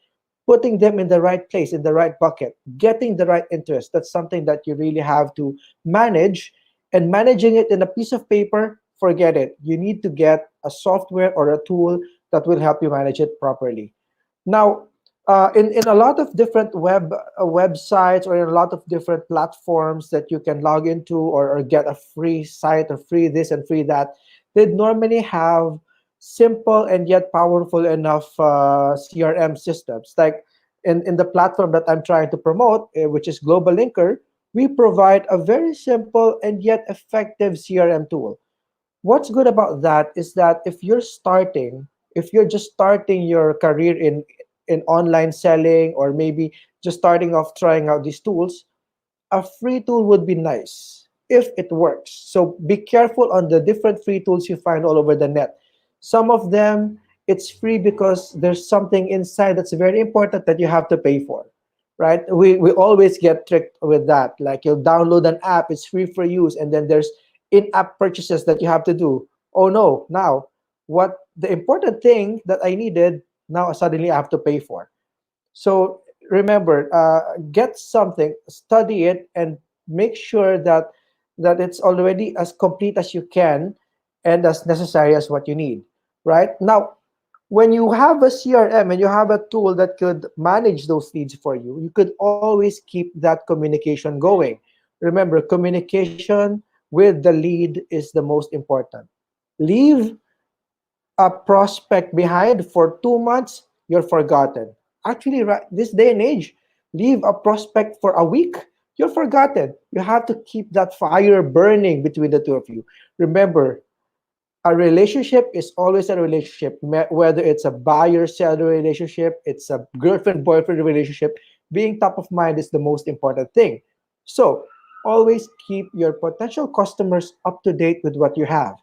putting them in the right place, in the right bucket, getting the right interest, that's something that you really have to manage. And managing it in a piece of paper, forget it. You need to get a software or a tool that will help you manage it properly. Now, in a lot of different websites, or in a lot of different platforms that you can log into, or get a free site, or free this and free that, they normally have simple and yet powerful enough CRM systems. Like in the platform that I'm trying to promote, which is GlobalLinker, we provide a very simple and yet effective CRM tool. What's good about that is that if you're just starting your career in online selling, or maybe just starting off trying out these tools, a free tool would be nice if it works. So be careful on the different free tools you find all over the net. Some of them, it's free because there's something inside that's very important that you have to pay for, right? We always get tricked with that. Like, you'll download an app, it's free for use, and then there's in-app purchases that you have to do. Oh no, now what the important thing that I needed, now suddenly I have to pay for. So remember, get something, study it, and make sure that it's already as complete as you can and as necessary as what you need. Right now, when you have a CRM and you have a tool that could manage those leads for you, you could always keep that communication going. Remember, communication with the lead is the most important. Leave a prospect behind for 2 months, you're forgotten. Actually, right, this day and age, leave a prospect for a week, you're forgotten. You have to keep that fire burning between the two of you. Remember, a relationship is always a relationship, whether it's a buyer-seller relationship, it's a girlfriend-boyfriend relationship. Being top of mind is the most important thing. So always keep your potential customers up to date with what you have.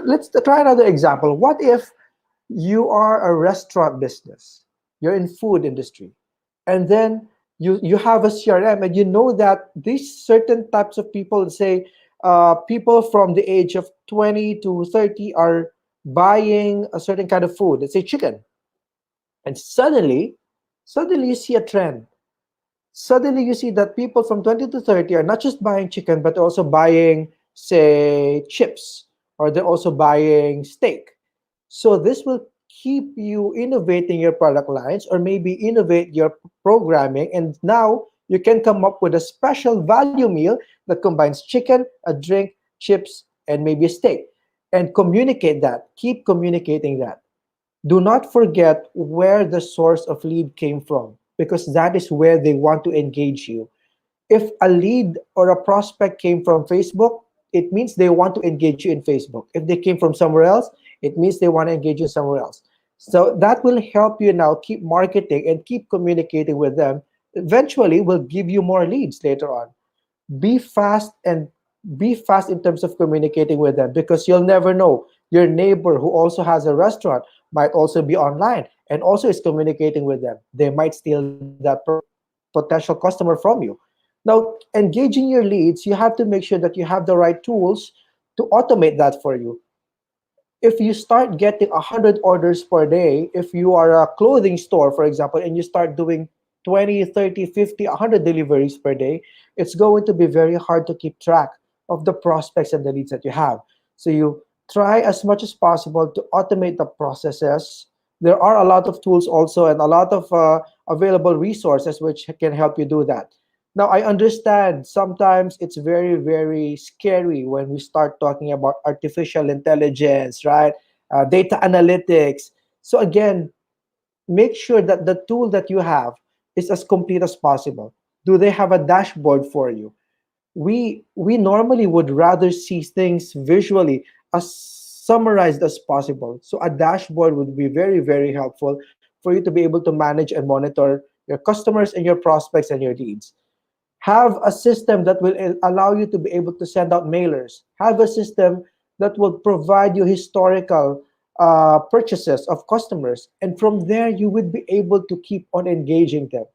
Let's try another example. What if you are a restaurant business, you're in food industry, and then you have a CRM, and you know that these certain types of people, say people from the age of 20 to 30, are buying a certain kind of food, let's say chicken, and suddenly you see a trend. Suddenly you see that people from 20 to 30 are not just buying chicken, but also buying, say, chips, or they're also buying steak. So this will keep you innovating your product lines, or maybe innovate your programming, and now you can come up with a special value meal that combines chicken, a drink, chips, and maybe a steak. And communicate that. Keep communicating that. Do not forget where the source of lead came from, because that is where they want to engage you. If a lead or a prospect came from Facebook, it means they want to engage you in Facebook. If they came from somewhere else, it means they want to engage you somewhere else. So that will help you now keep marketing and keep communicating with them. Eventually, will give you more leads later on. Be fast, and be fast in terms of communicating with them, because you'll never know. Your neighbor who also has a restaurant might also be online and also is communicating with them. They might steal that potential customer from you. Now, engaging your leads, you have to make sure that you have the right tools to automate that for you. If you start getting 100 orders per day, if you are a clothing store, for example, and you start doing 20, 30, 50, 100 deliveries per day, it's going to be very hard to keep track of the prospects and the leads that you have. So you try as much as possible to automate the processes. There are a lot of tools also, and a lot of available resources which can help you do that. Now, I understand sometimes it's very scary when we start talking about artificial intelligence, right? Data analytics. So again, make sure that the tool that you have is as complete as possible. Do they have a dashboard for you? We normally would rather see things visually as summarized as possible. So a dashboard would be very helpful for you to be able to manage and monitor your customers and your prospects and your leads. Have a system that will allow you to be able to send out mailers. Have a system that will provide you historical purchases of customers. And from there, you would be able to keep on engaging them.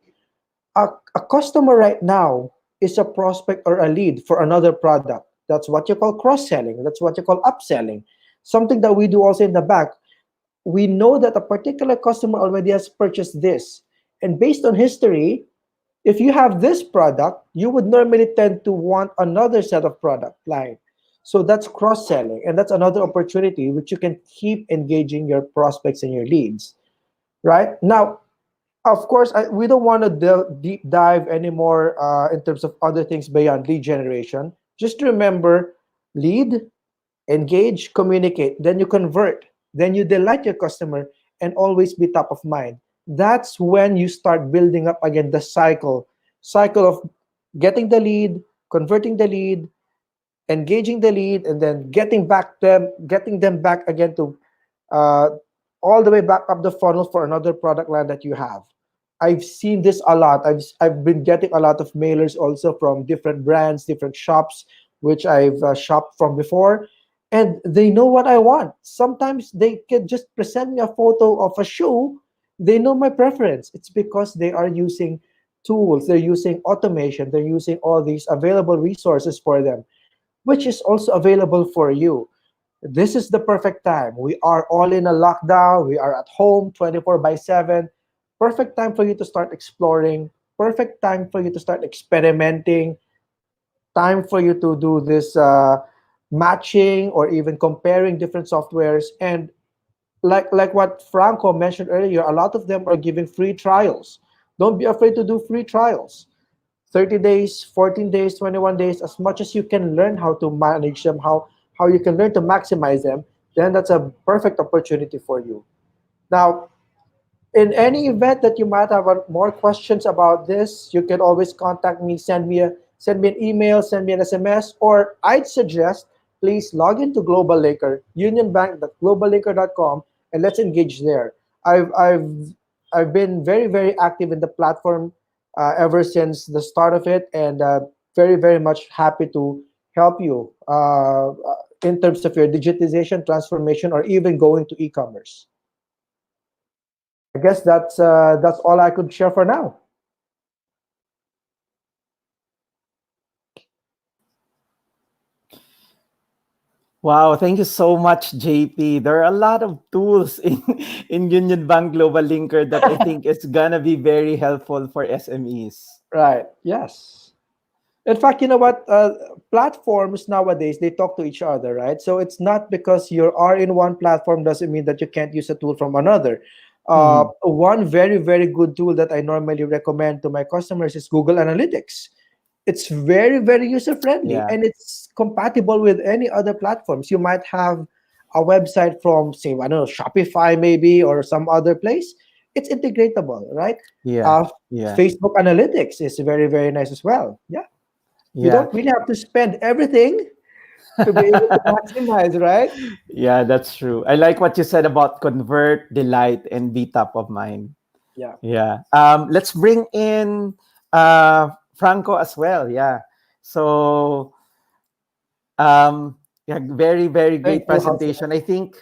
A customer right now is a prospect or a lead for another product. That's what you call cross-selling. That's what you call upselling. Something that we do also in the back, we know that a particular customer already has purchased this. And based on history, if you have this product, you would normally tend to want another set of product line. So that's cross selling, and that's another opportunity which you can keep engaging your prospects and your leads. Right now, of course, we don't want to deep dive anymore in terms of other things beyond lead generation. Just remember, lead, engage, communicate, then you convert, then you delight your customer, and always be top of mind. That's when you start building up again the cycle of getting the lead, converting the lead, engaging the lead, and then getting them back again to uh, all the way back up the funnel for another product line that you have. I've seen this a lot. I've been getting a lot of mailers also from different brands, different shops, which I've shopped from before, and they know what I want. Sometimes they can just present me a photo of a shoe. They know my preference. It's because they are using tools, they're using automation, they're using all these available resources for them, which is also available for you. This is the perfect time. We are all in a lockdown. We are at home 24 by 7. Perfect time for you to start exploring. Perfect time for you to start experimenting. Time for you to do this matching or even comparing different softwares. And like what Franco mentioned earlier, a lot of them are giving free trials. Don't be afraid to do free trials. 30 days, 14 days, 21 days, as much as you can learn how to manage them, how you can learn to maximize them, then that's a perfect opportunity for you. Now, in any event that you might have more questions about this, you can always contact me, send me an email, send me an SMS, or I'd suggest please log into GlobalLinker, unionbank.globallinker.com, and let's engage there. I've been very very active in the platform ever since the start of it, and very very much happy to help you in terms of your digitization transformation or even going to e-commerce. I guess that's all I could share for now. Wow, thank you so much, JP. There are a lot of tools in Union Bank Global Linker that I think is gonna be very helpful for SMEs. Right. Yes. In fact, you know what? Platforms nowadays, they talk to each other, right? So it's not because you are in one platform doesn't mean that you can't use a tool from another. One very, very good tool that I normally recommend to my customers is Google Analytics. It's very, very user friendly, Yeah. and it's compatible with any other platforms. You might have a website from, say, I don't know, Shopify maybe, or some other place. It's integratable, right? Yeah. Uh, Yeah. Facebook Analytics is very, very nice as well. Yeah. You Yeah. don't really have to spend everything to be able to maximize, right? Yeah, that's true. I like what you said about convert, delight, and be top of mind. Yeah. Yeah. Let's bring in Franco as well. Yeah. So yeah, very, very Thank great you, House. presentation. I think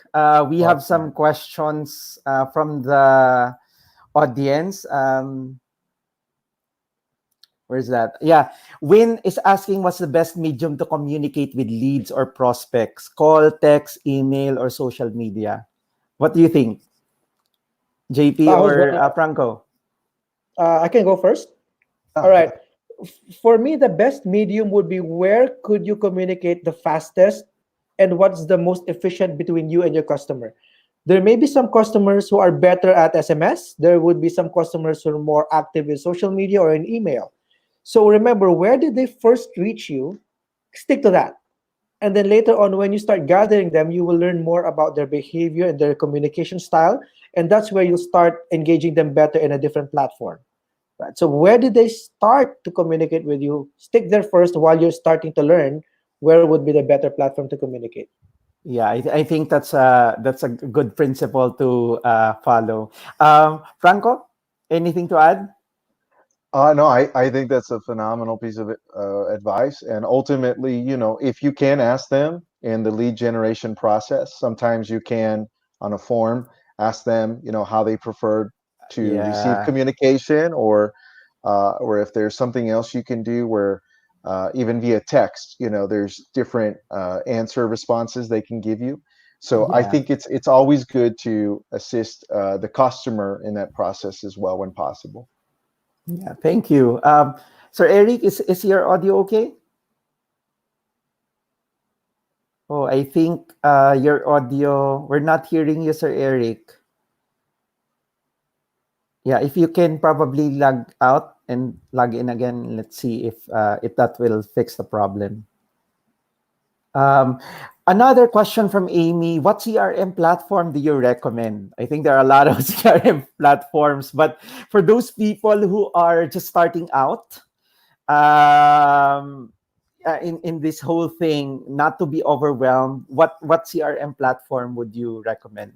we have some Awesome. questions from the audience. Where's that? Yeah. Win is asking what's the best medium to communicate with leads or prospects? Call, text, email, or social media? What do you think? JP Who's or gonna? Franco? I can go first. All Yeah, right. yeah. For me, the best medium would be where could you communicate the fastest and what's the most efficient between you and your customer. There may be some customers who are better at SMS. There would be some customers who are more active in social media or in email. So remember, where did they first reach you? Stick to that. And then later on, when you start gathering them, you will learn more about their behavior and their communication style. And that's where you'll start engaging them better in a different platform. Right. So where did they start to communicate with you? Stick there first while you're starting to learn where would be the better platform to communicate. Yeah, I think that's a good principle to follow. Franco, anything to add? No, I think that's a phenomenal piece of advice. And ultimately, if you can ask them in the lead generation process, sometimes you can on a form ask them, how they prefer to receive Yeah, communication, or if there's something else you can do where even via text, there's different answer responses they can give you. So I Yeah. think it's always good to assist the customer in that process as well when possible. Yeah. Thank you. Sir Eric, is your audio okay? Oh, I think your audio, we're not hearing you, Sir Eric. Yeah, if you can probably log out and log in again, let's see if that will fix the problem. Um, Another question from Amy: what CRM platform do you recommend? I think there are a lot of CRM platforms, but for those people who are just starting out, um, in this whole thing, not to be overwhelmed, what CRM platform would you recommend?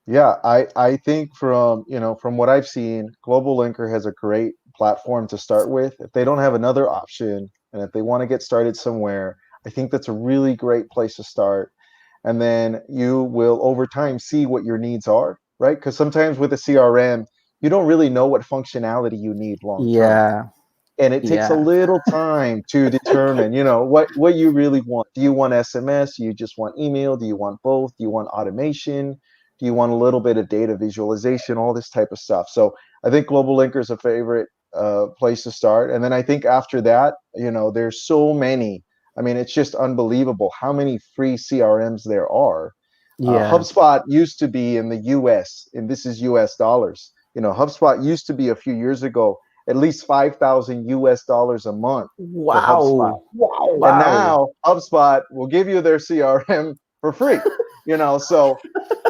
Yeah, I think from from what I've seen, GlobalLinker has a great platform to start with. If they don't have another option and if they want to get started somewhere, I think that's a really great place to start. And then you will over time see what your needs are, right? Because sometimes with a CRM, you don't really know what functionality you need long term. Yeah, And it takes a yeah, little time to determine, what you really want. Do you want SMS? Do you just want email? Do you want both? Do you want automation? Do you want a little bit of data visualization? All this type of stuff. So I think GlobalLinker is a favorite place to start. And then I think after that, there's so many. I mean, it's just unbelievable how many free CRMs there are. yeah. HubSpot used to be in the US, and this is US dollars. HubSpot used to be a few years ago at least 5,000 US dollars a month for HubSpot. Wow, And wow. now HubSpot will give you their CRM for free. So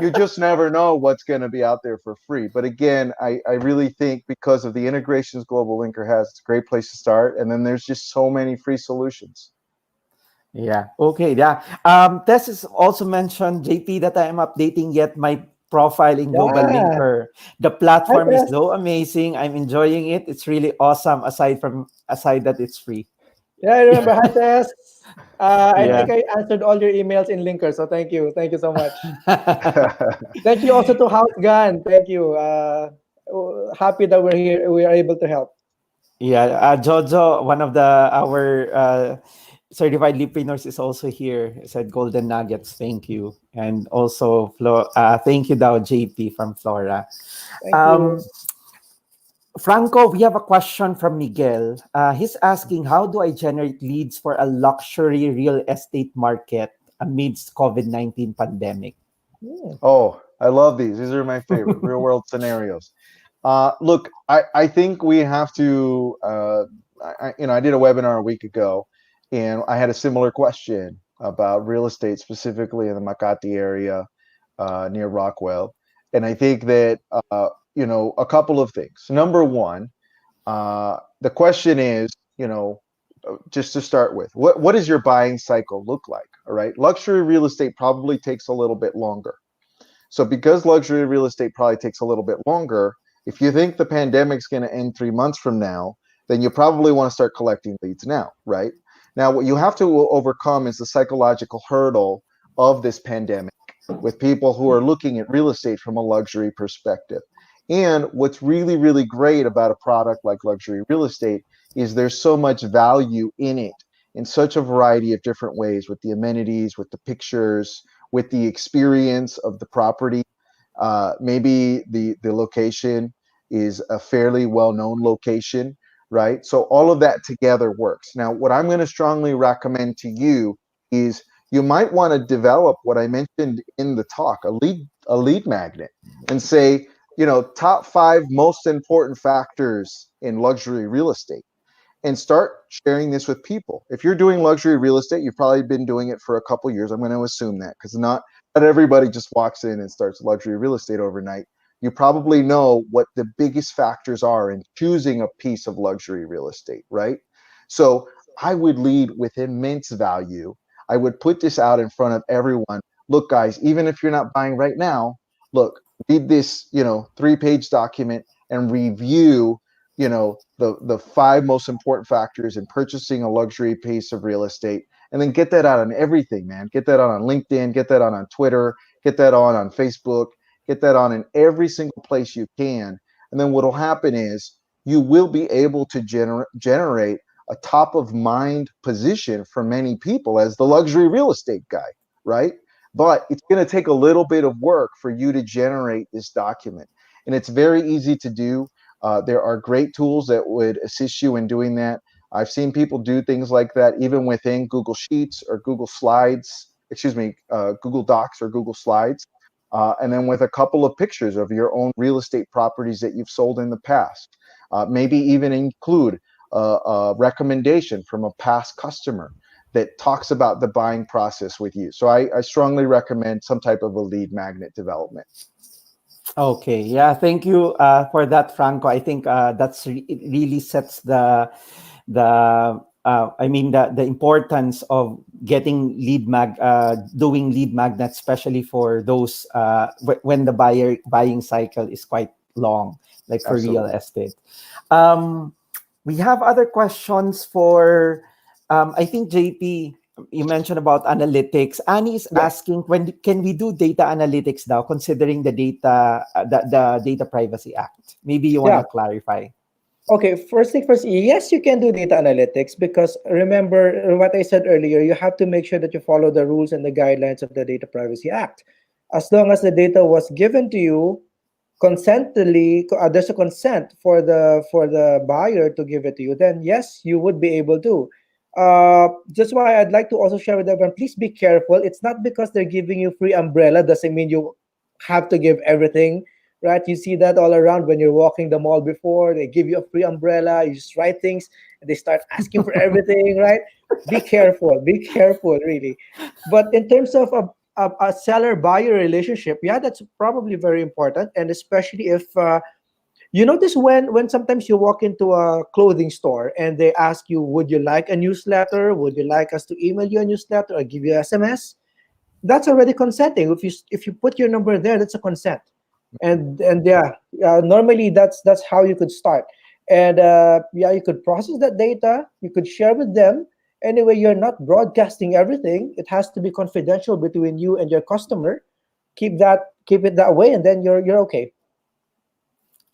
you just never know what's going to be out there for free. But again, I really think because of the integrations GlobalLinker has, it's a great place to start. And then there's just so many free solutions. Yeah. Okay. Yeah. Tess is also mentioned, JP, that I am updating yet my profile in Global Yeah. Linker. The Hi, platform is Tess. so amazing. I'm enjoying it. It's really awesome. Aside that it's free. Yeah, I remember. Hi, Tess. I Yeah. think I answered all your emails in Linker, so thank you. Thank you so much. Thank you also to House Gun. Thank you. Happy that we're here. We are able to help. Yeah. Jojo, one of the our certified Lipinors is also here. He said Golden Nuggets. Thank you. And also thank you, Dow JP from Flora. Thank you. Um, Franco, we have a question from Miguel. He's asking, how do I generate leads for a luxury real estate market amidst COVID-19 pandemic? Hmm. Oh, I love these. These are my favorite real world scenarios. Look, I think we have to, I did a webinar a week ago and I had a similar question about real estate, specifically in the Makati area near Rockwell. And I think that, a couple of things. Number one, the question is, just to start with, what does your buying cycle look like? All right. Luxury real estate probably takes a little bit longer. So because luxury real estate probably takes a little bit longer, if you think the pandemic's going to end 3 months from now, then you probably want to start collecting leads now, right? Now, what you have to overcome is the psychological hurdle of this pandemic with people who are looking at real estate from a luxury perspective. And what's really, really great about a product like luxury real estate is there's so much value in it in such a variety of different ways with the amenities, with the pictures, with the experience of the property. Maybe the location is a fairly well-known location, right? So all of that together works. Now, what I'm going to strongly recommend to you is you might want to develop what I mentioned in the talk, a lead magnet, and say, top 5 most important factors in luxury real estate, and start sharing this with people. If you're doing luxury real estate, you've probably been doing it for a couple years. I'm going to assume that because not everybody just walks in and starts luxury real estate overnight. You probably know what the biggest factors are in choosing a piece of luxury real estate, right? So I would lead with immense value. I would put this out in front of everyone. Look, guys, even if you're not buying right now, look, read this, 3-page document and review the 5 most important factors in purchasing a luxury piece of real estate, and then get that out on everything, man. Get that on LinkedIn, get that on Twitter, get that on Facebook, get that on in every single place you can. And then what'll happen is you will be able to generate a top of mind position for many people as the luxury real estate guy, right? But it's going to take a little bit of work for you to generate this document. And it's very easy to do. There are great tools that would assist you in doing that. I've seen people do things like that even within Google Sheets or Google Slides, excuse me, Google Docs or Google Slides. And then with a couple of pictures of your own real estate properties that you've sold in the past. Maybe even include a recommendation from a past customer that talks about the buying process with you. So I strongly recommend some type of a lead magnet development. Okay, yeah, thank you for that, Franco. I think it really sets the importance of getting doing lead magnets, especially for those when the buying cycle is quite long, like for real Absolutely. estate. We have other questions for I think JP. You mentioned about analytics. Annie is Yeah. asking, when can we do data analytics now, considering the Data Privacy Act? Maybe you want Yeah. to clarify. Okay, first thing first, yes, you can do data analytics because remember what I said earlier, you have to make sure that you follow the rules and the guidelines of the Data Privacy Act. As long as the data was given to you consently, there's a consent for the buyer to give it to you, then yes, you would be able to. That's why I'd like to also share with everyone, please be careful. It's not because they're giving you free umbrella doesn't mean you have to give everything, right? You see that all around when you're walking the mall before, they give you a free umbrella, you just write things, and they start asking for everything, right? Be careful, really. But in terms of a seller-buyer relationship, yeah, that's probably very important, and especially if you notice when sometimes you walk into a clothing store and they ask you, would you like a newsletter? Would you like us to email you a newsletter or give you SMS? That's already consenting. If you put your number there, that's a consent. And yeah, normally that's how you could start. And yeah, you could process that data. You could share with them. Anyway, you're not broadcasting everything. It has to be confidential between you and your customer. Keep it that way, and then you're okay.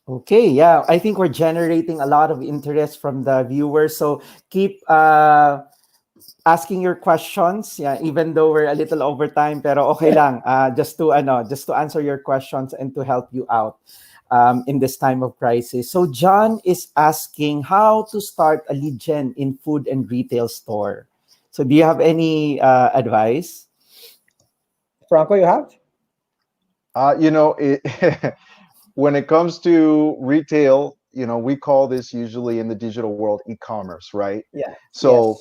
Okay, yeah, I think we're generating a lot of interest from the viewers. So keep asking your questions. Yeah, even though we're a little over time, pero okay lang. Just to answer your questions and to help you out in this time of crisis. So John is asking how to start a lead gen in food and retail store. So do you have any advice? Franco, you have? When it comes to retail, we call this usually in the digital world e-commerce, right? Yeah. So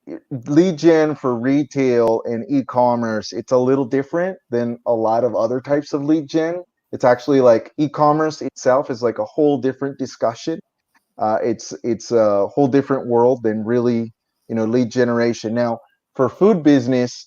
Yes. lead gen for retail and e-commerce, it's a little different than a lot of other types of lead gen. It's actually like e-commerce itself is like a whole different discussion. It's a whole different world than really lead generation. Now for food business,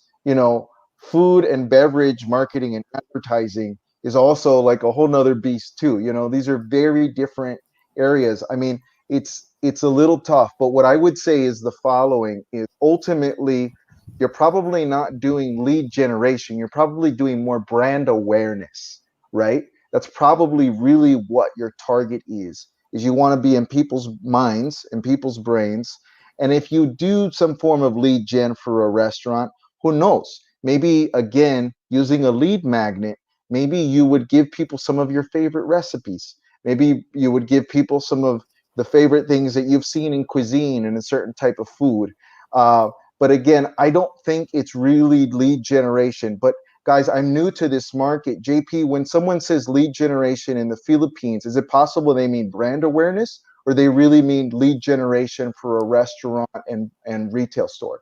food and beverage marketing and advertising is also like a whole nother beast too. These are very different areas. I mean, it's a little tough, but what I would say is the following: is ultimately you're probably not doing lead generation, you're probably doing more brand awareness, right? That's probably really what your target is you want to be in people's minds and people's brains. And if you do some form of lead gen for a restaurant, who knows? Maybe again, using a lead magnet, maybe you would give people some of your favorite recipes. Maybe you would give people some of the favorite things that you've seen in cuisine and a certain type of food. But again, I don't think it's really lead generation. But guys, I'm new to this market. JP, when someone says lead generation in the Philippines, is it possible they mean brand awareness or they really mean lead generation for a restaurant and retail store?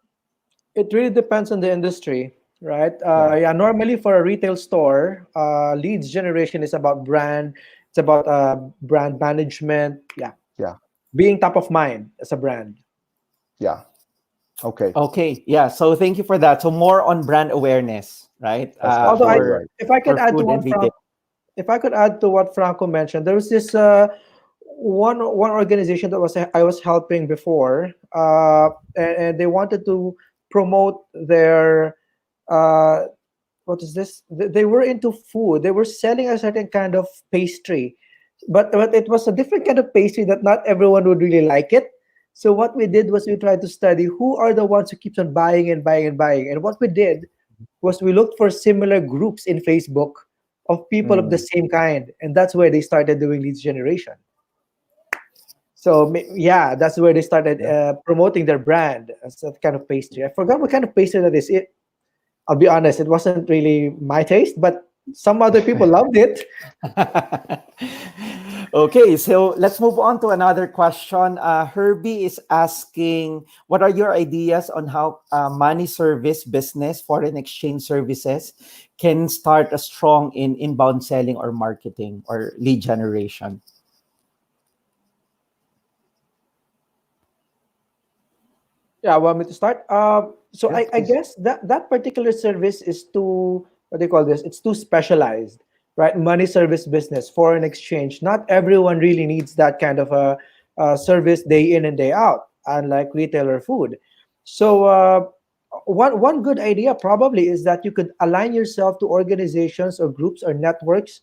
It really depends on the industry, right? Yeah, Yeah, normally for a retail store, leads generation is about brand. It's about brand management. Yeah, yeah, being top of mind as a brand. yeah. Okay. Okay, yeah. So thank you for that. So more on brand awareness, right? That's Although absolutely right. if I could For add to food what and retail. if I could add to what Franco mentioned, there was this one organization that I was helping before, and they wanted to promote their uh, what is this? They were into food. They were selling a certain kind of pastry, but it was a different kind of pastry that not everyone would really like it. So what we did was we tried to study who are the ones who keeps on buying and buying and buying. And what we did was we looked for similar groups in Facebook of people of the same kind, and that's where they started doing leads generation. So yeah, that's where they started promoting their brand as a kind of pastry. I forgot what kind of pastry that is. I'll be honest, it wasn't really my taste, but some other people loved it. Okay, so let's move on to another question. Herbie is asking, what are your ideas on how money service business, foreign exchange services, can start a strong in inbound selling or marketing or lead generation? Yeah, want me to start? So Yeah, I please. guess that particular service is too, what do you call this? It's too specialized, right? Money service business, foreign exchange. Not everyone really needs that kind of a service day in and day out, unlike retail or food. So one good idea probably is that you could align yourself to organizations or groups or networks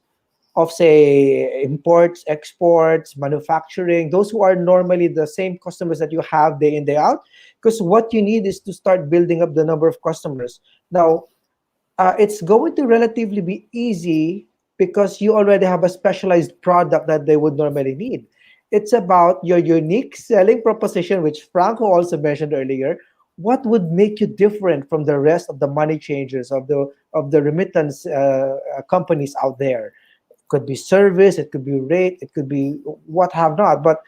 of, say, imports, exports, manufacturing, those who are normally the same customers that you have day in day out, because what you need is to start building up the number of customers. Now, it's going to relatively be easy because you already have a specialized product that they would normally need. It's about your unique selling proposition, which Franco also mentioned earlier. What would make you different from the rest of the money changers, of the remittance companies out there? Could be service, it could be rate, it could be what have not. But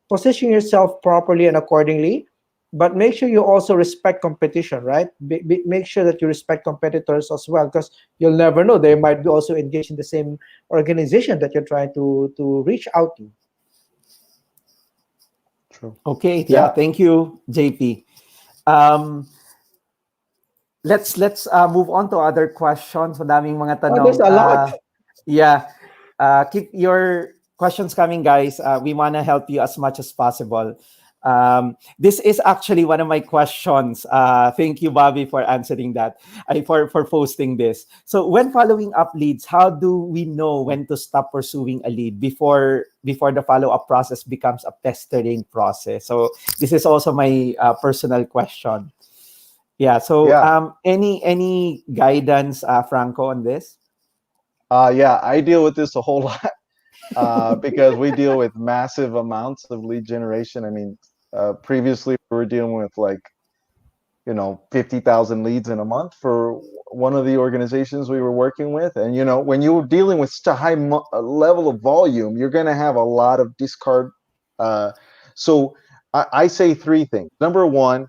position yourself properly and accordingly. But make sure you also respect competition, right? Make sure that you respect competitors as well, because you'll never know, they might be also engaged in the same organization that you're trying to reach out to. True. Okay, yeah, Yeah. thank you, JP. Um, let's move on to other questions. Madaming mga Oh, there's tanong. a lot. Yeah, keep your questions coming, guys. We want to help you as much as possible. This is actually one of my questions. Thank you, Bobby, for answering that. For posting this. So, when following up leads, how do we know when to stop pursuing a lead before the follow up process becomes a pestering process? So, this is also my personal question. Yeah. So, Yeah. any guidance, Franco, on this? Yeah, I deal with this a whole lot because we deal with massive amounts of lead generation. I mean, previously we were dealing with like, 50,000 leads in a month for one of the organizations we were working with. And, when you're dealing with such a high level of volume, you're going to have a lot of discard. So I say three things. Number one,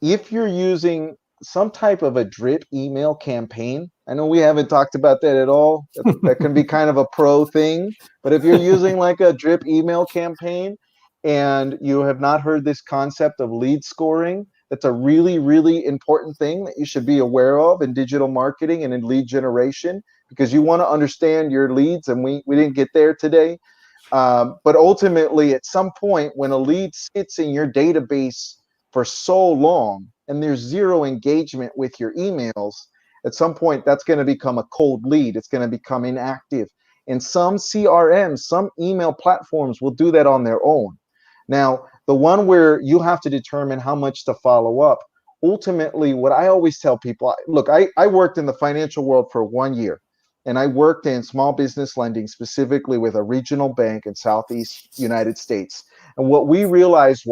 if you're using some type of a drip email campaign, I know we haven't talked about that at all. That can be kind of a pro thing. But if you're using like a drip email campaign and you have not heard this concept of lead scoring, that's a really, really important thing that you should be aware of in digital marketing and in lead generation, because you want to understand your leads. And we didn't get there today. But ultimately, at some point, when a lead sits in your database for so long and there's zero engagement with your emails, at some point that's going to become a cold lead. It's going to become inactive. And some CRMs, some email platforms will do that on their own. Now, the one where you have to determine how much to follow up, ultimately, what I always tell people, look, I worked in the financial world for 1 year. And I worked in small business lending, specifically with a regional bank in Southeast United States. And what we realized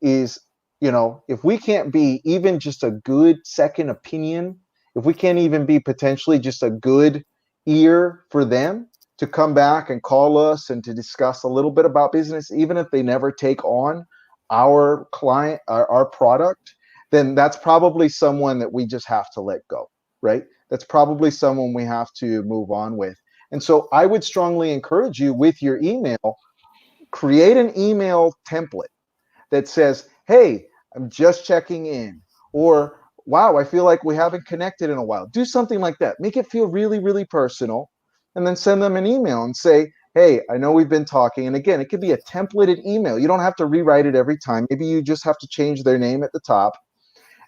is, if we can't be even just a good second opinion, if we can't even be potentially just a good ear for them to come back and call us and to discuss a little bit about business, even if they never take on our client, our product, then that's probably someone that we just have to let go, right? That's probably someone we have to move on with. And so I would strongly encourage you, with your email, create an email template that says, hey, I'm just checking in, or wow, I feel like we haven't connected in a while. Do something like that. Make it feel really, really personal, and then send them an email and say, hey, I know we've been talking. And again, it could be a templated email. You don't have to rewrite it every time. Maybe you just have to change their name at the top.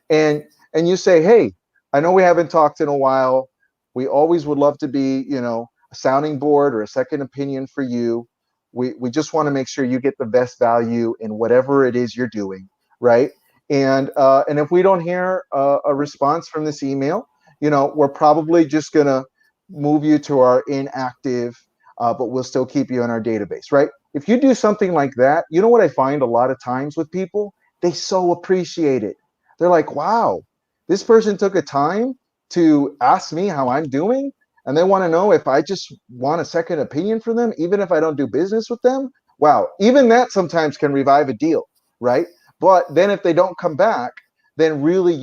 And you say, hey, I know we haven't talked in a while. We always would love to be, a sounding board or a second opinion for you. We just want to make sure you get the best value in whatever it is you're doing, right? And if we don't hear a response from this email, we're probably just going to move you to our inactive, but we'll still keep you in our database, right? If you do something like that, you know what I find a lot of times with people? They so appreciate it. They're like, wow, this person took a time to ask me how I'm doing, and they want to know if I just want a second opinion from them, even if I don't do business with them. Wow, even that sometimes can revive a deal, right? But then if they don't come back, then really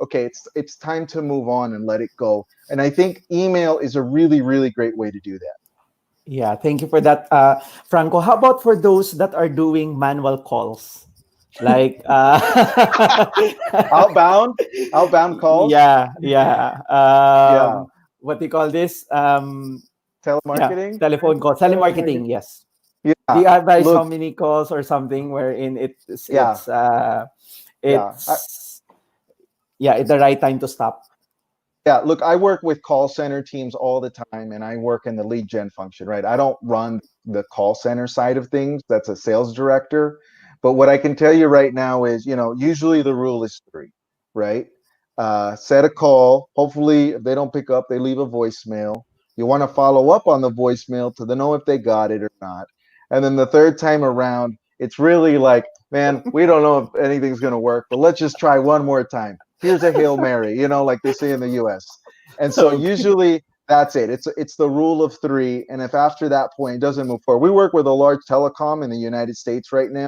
okay, it's time to move on and let it go. And I think email is a really, really great way to do that. Yeah, thank you for that, Franco. How about for those that are doing manual calls? Like outbound calls. yeah. Yeah, What do you call this? Yeah, telemarketing. telephone call, telemarketing. Yes. Do Yeah, you advise how look, many calls or something wherein yeah, yeah. it's yeah, it's the right time to stop? Yeah, look, I work with call center teams all the time, and I work in the lead gen function, right? I don't run the call center side of things. That's a sales director. But what I can tell you right now is, usually the rule is three, right? Set a call. Hopefully, if they don't pick up, they leave a voicemail. You want to follow up on the voicemail to know if they got it or not. And then the third time around, it's really like, man, we don't know if anything's going to work, but let's just try one more time. Here's a Hail Mary, like they say in the US. And so Okay. usually that's it. It's the rule of three. And if after that point it doesn't move forward, we work with a large telecom in the United States right now,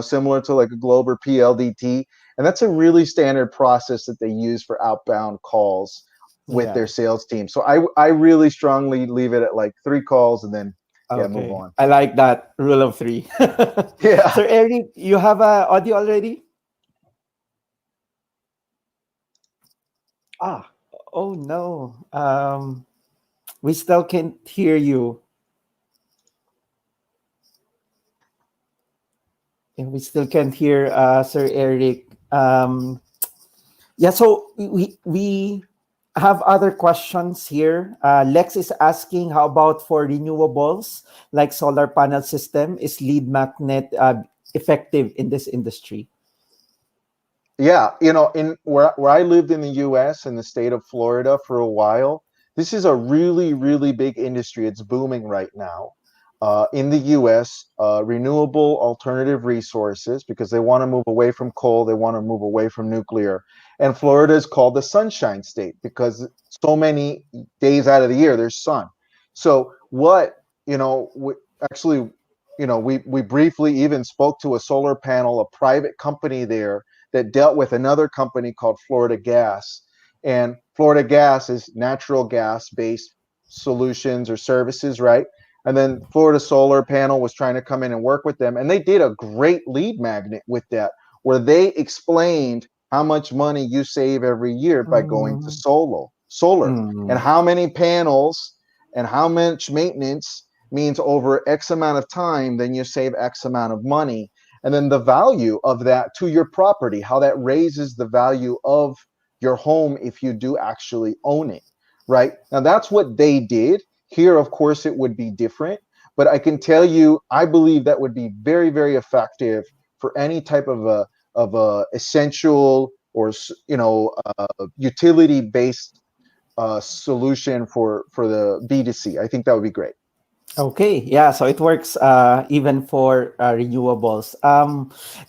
similar to like a Globe or PLDT. And that's a really standard process that they use for outbound calls with Yeah. their sales team. So I really strongly leave it at like three calls and then move Okay. on. I like that rule of three. Yeah. Sir Eric, you have a audio already? Ah, Oh no. We still can't hear you. And we still can't hear Sir Eric. Yeah, so we have other questions here. Lex is asking, how about for renewables like solar panel system? Is lead magnet effective in this industry? Yeah, in where I lived in the US in the state of Florida for a while, this is a really, really big industry. It's booming right now. In the US, renewable alternative resources, because they want to move away from coal, they want to move away from nuclear. And Florida is called the Sunshine State because so many days out of the year there's sun. So what, actually, we briefly even spoke to a solar panel, a private company there that dealt with another company called Florida Gas. And Florida Gas is natural gas based solutions or services, right? And then Florida Solar Panel was trying to come in and work with them. And they did a great lead magnet with that, where they explained how much money you save every year by going to Mm, solar, and mm, how many panels and how much maintenance means over X amount of time, then you save X amount of money. And then the value of that to your property, how that raises the value of your home if you do actually own it, right? Now that's what they did. Here, of course, it would be different, but I can tell you, I believe that would be very, very effective for any type of a essential or utility based solution for the B2C. I think that would be great. okay, yeah, so it works even for renewables.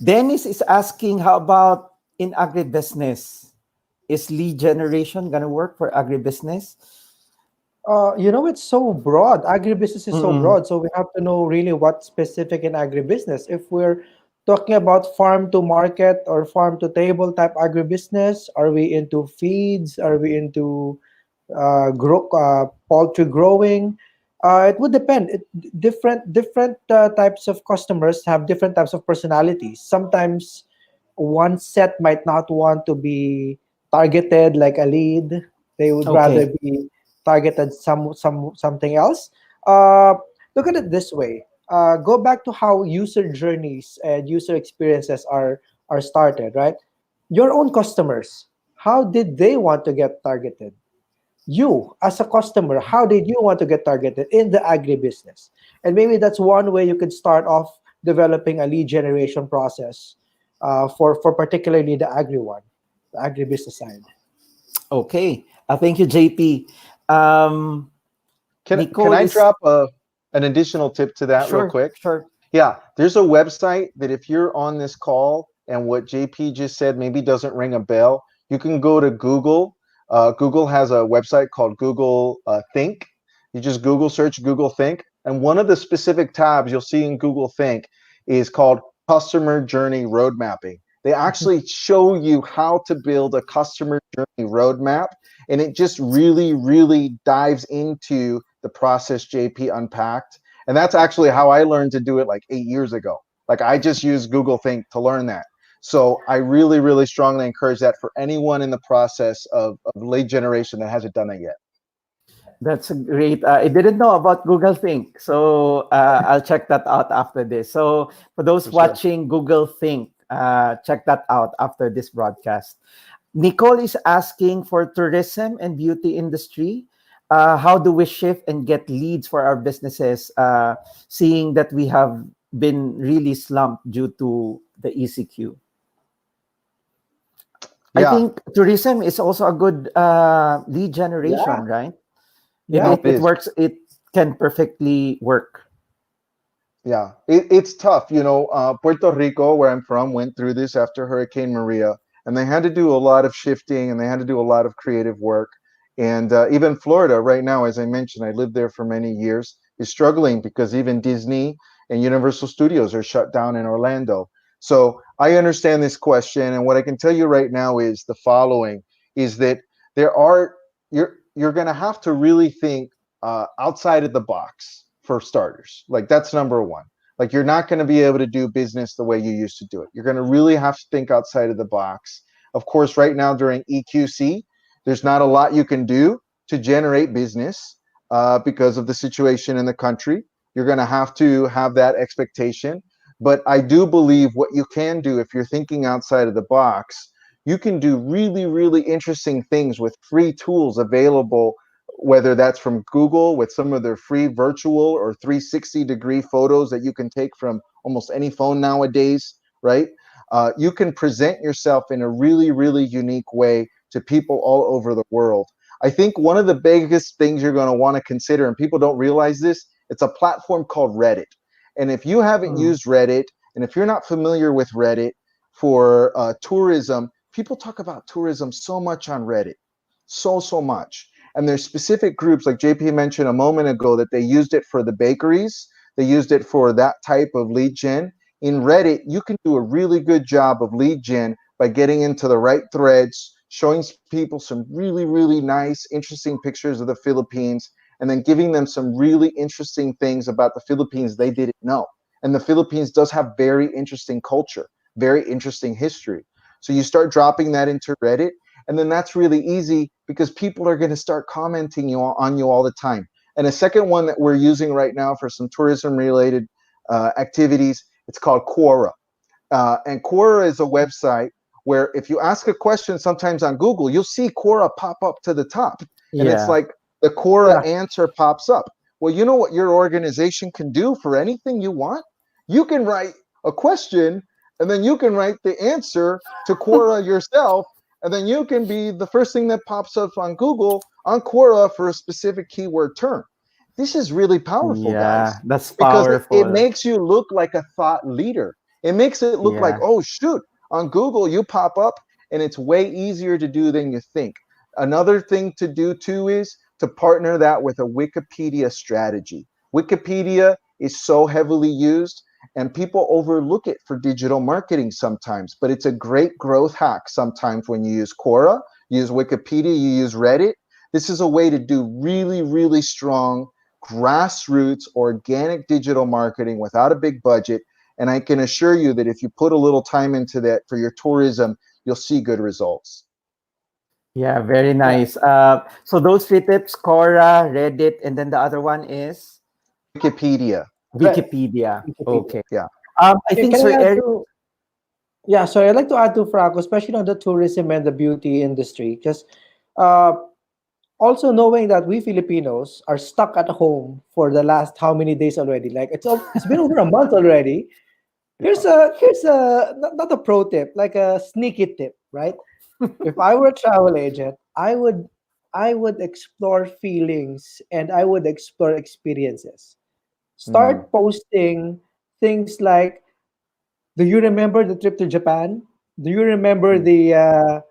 Dennis is asking, how about in agribusiness? Is lead generation gonna work for agribusiness? it's so broad. Agribusiness is so Mm-mm. broad, so we have to know really what's specific in agribusiness. If we're talking about farm to market or farm to table type agribusiness, are we into feeds? Are we into poultry growing? It would depend. Different types of customers have different types of personalities. Sometimes one set might not want to be targeted like a lead. They would rather Okay. be targeted something else. Uh, Look at it this way. Go back to how user journeys and user experiences are started, right? Your own customers, how did they want to get targeted? You as a customer, how did you want to get targeted in the agribusiness? And maybe that's one way you could start off developing a lead generation process for particularly the agri one, the agribusiness side. Okay. Thank you, JP. Um, Can Nicole I is drop an additional tip to that real sure, quick? sure. Yeah, there's a website that if you're on this call and what JP just said maybe doesn't ring a bell, you can go to Google. Google has a website called Google Think. You just Google search Google Think, and one of the specific tabs you'll see in Google Think is called Customer Journey Road Mapping. They actually show you how to build a customer journey roadmap, and it just really, really dives into the process JP unpacked, and that's actually how I learned to do it like 8 years ago. Like I just used Google Think to learn that. So I really, really strongly encourage that for anyone in the process of lead generation that hasn't done that yet. That's great. I didn't know about Google Think, so I'll check that out after this. So for those For sure. watching Google Think, check that out after this broadcast. Nicole is asking for tourism and beauty industry. How do we shift and get leads for our businesses, seeing that we have been really slumped due to the ECQ? I Yeah, think tourism is also a good lead generation, Yeah, right? yeah. it It is. works. It can perfectly work. Yeah, it's tough. Puerto Rico, where I'm from, went through this after Hurricane Maria, and they had to do a lot of shifting and they had to do a lot of creative work. And even Florida, right now, as I mentioned, I lived there for many years, is struggling because even Disney and Universal Studios are shut down in Orlando. So I understand this question, and what I can tell you right now is the following: is that there are you're going to have to really think outside of the box for starters. Like that's number one. Like you're not going to be able to do business the way you used to do it. You're going to really have to think outside of the box. Of course, right now during EQC, there's not a lot you can do to generate business because of the situation in the country. You're going to have that expectation. But I do believe what you can do if you're thinking outside of the box, you can do really, really interesting things with free tools available, whether that's from Google with some of their free virtual or 360-degree photos that you can take from almost any phone nowadays, right? You can present yourself in a really, really unique way to people all over the world. I think one of the biggest things you're going to want to consider, and people don't realize this, it's a platform called Reddit. And if you haven't Mm. used Reddit, and if you're not familiar with Reddit for tourism, people talk about tourism so much on Reddit, so much. And there's specific groups, like JP mentioned a moment ago, that they used it for the bakeries. They used it for that type of lead gen. In Reddit, you can do a really good job of lead gen by getting into the right threads, showing people some really, really nice, interesting pictures of the Philippines, and then giving them some really interesting things about the Philippines they didn't know. And the Philippines does have very interesting culture, very interesting history. So you start dropping that into Reddit, and then that's really easy because people are going to start commenting on you all the time. And a second one that we're using right now for some tourism related activities, it's called Quora. And Quora is a website where if you ask a question sometimes on Google, you'll see Quora pop up to the top. And it's Yeah. like the Quora Yeah. answer pops up. Well, you know what your organization can do for anything you want? You can write a question and then you can write the answer to Quora yourself. And then you can be the first thing that pops up on Google on Quora for a specific keyword term. This is really powerful, Yeah. guys, That's because it powerful. makes you look like a thought leader. It makes it look like, Yeah. oh, shoot, on Google, you pop up and it's way easier to do than you think. Another thing to do too is to partner that with a Wikipedia strategy. Wikipedia is so heavily used and people overlook it for digital marketing sometimes, but it's a great growth hack sometimes when you use Quora, you use Wikipedia, you use Reddit. This is a way to do really, really strong grassroots organic digital marketing without a big budget. And I can assure you that if you put a little time into that for your tourism, you'll see good results. Yeah. Very Yeah. nice. So those three tips: Quora, Reddit, and then the other one is Wikipedia. Right. Wikipedia. Wikipedia. Okay. Yeah. I think Can Sir I add Eric. to? Yeah, sorry, I'd like to add to Franco, especially on the tourism and the beauty industry, because uh, also knowing that we Filipinos are stuck at home for the last how many days already? Like it's been over a month already. Here's a not a pro tip, like a sneaky tip, right? If I were a travel agent, I would explore feelings and I would explore experiences. Mm. Start posting things like, do you remember the trip to Japan? Do you remember Mm.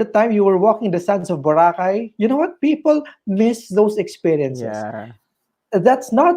the time you were walking the sands of Boracay? You know what? People miss those experiences. Yeah. That's not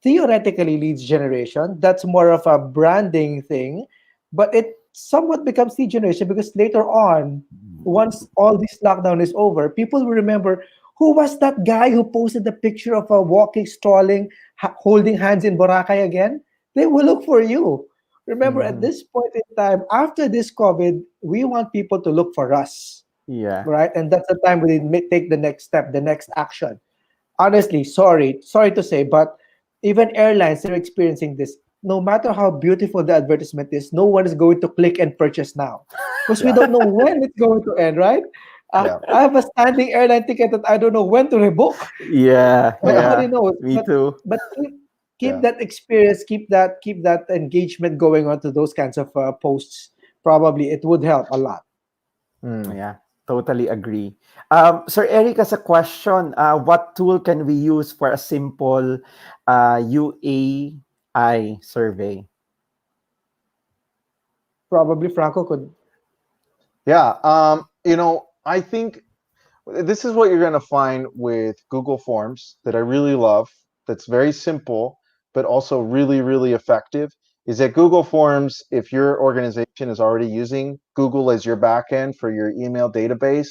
theoretically leads generation. That's more of a branding thing, but it somewhat becomes lead generation because later on, once all this lockdown is over, people will remember who was that guy who posted the picture of a walking, strolling, holding hands in Boracay again. They will look for you. Remember, at Mhm. this point in time, after this COVID, we want people to look for us, Yeah. right? And that's the time we take the next step, the next action. Honestly, sorry to say, but even airlines are experiencing this. No matter how beautiful the advertisement is, no one is going to click and purchase now because we Yeah. don't know when it's going to end, right? Yeah. I have a standing airline ticket that I don't know when to rebook. Yeah. Nobody Yeah. knows, Me too. but keep Yeah. that experience, keep that engagement going on to those kinds of posts. Probably it would help a lot. Mm. Yeah, totally agree. Sir Eric, as a question, what tool can we use for a simple UAI survey? Probably Franco could. Yeah. I think this is what you're going to find with Google Forms that I really love, that's very simple, but also really, really effective, is that Google Forms, if your organization is already using Google as your backend for your email database,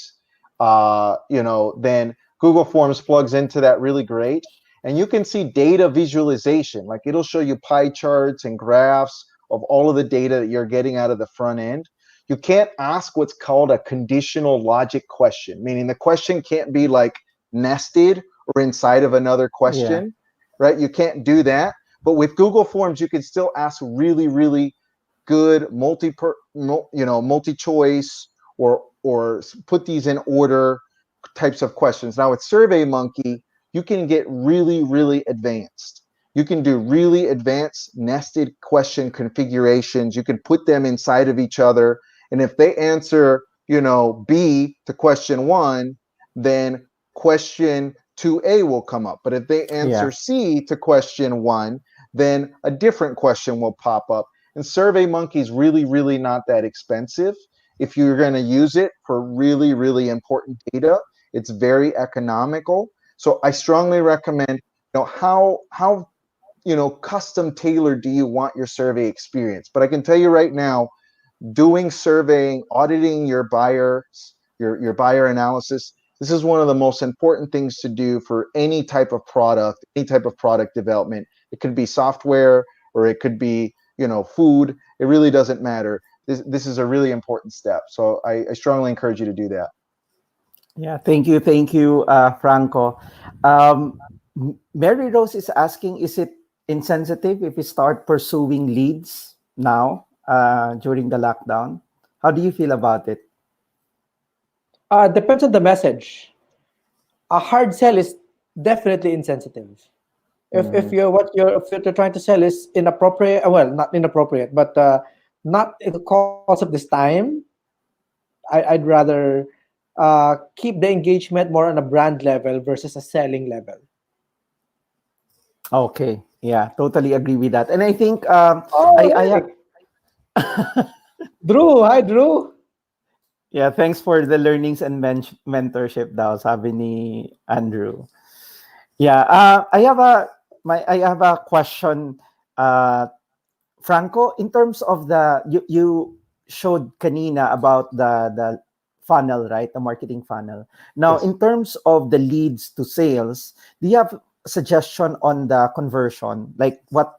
then Google Forms plugs into that really great. And you can see data visualization, like it'll show you pie charts and graphs of all of the data that you're getting out of the front end. You can't ask what's called a conditional logic question, meaning the question can't be like nested or inside of another Yeah. question, right? You can't do that. But with Google Forms, you can still ask really, really good multi-choice or put these in order types of questions. Now with SurveyMonkey, you can get really, really advanced. You can do really advanced nested question configurations. You can put them inside of each other. And if they answer, B to question one, then question 2A will come up. But if they Yeah. answer C to question one, then a different question will pop up. And SurveyMonkey is really, really not that expensive. If you're going to use it for really, really important data, it's very economical. So I strongly recommend, how custom tailored do you want your survey experience? But I can tell you right now, doing surveying, auditing your buyers, your buyer analysis, this is one of the most important things to do for any type of product, any type of product development. It could be software or it could be, food. It really doesn't matter. This is a really important step. So I strongly encourage you to do that. Yeah. Thank you, Franco. Mary Rose is asking, is it insensitive if we start pursuing leads now during the lockdown? How do you feel about it? Depends on the message. A hard sell is definitely insensitive. If Mhm. you're trying to sell is inappropriate, well, not inappropriate, but not in the course of this time, I'd rather keep the engagement more on a brand level versus a selling level. Okay. Yeah, totally agree with that. And I think Oh, I Eric, Drew, hi Drew. yeah, thanks for the learnings and mentorship daw, sabi ni Andrew. Yeah, I have a question, uh, Franco. In terms of you showed kanina about the funnel, right? The marketing funnel. Now, Yes. in terms of the leads to sales, do you have a suggestion on the conversion? Like what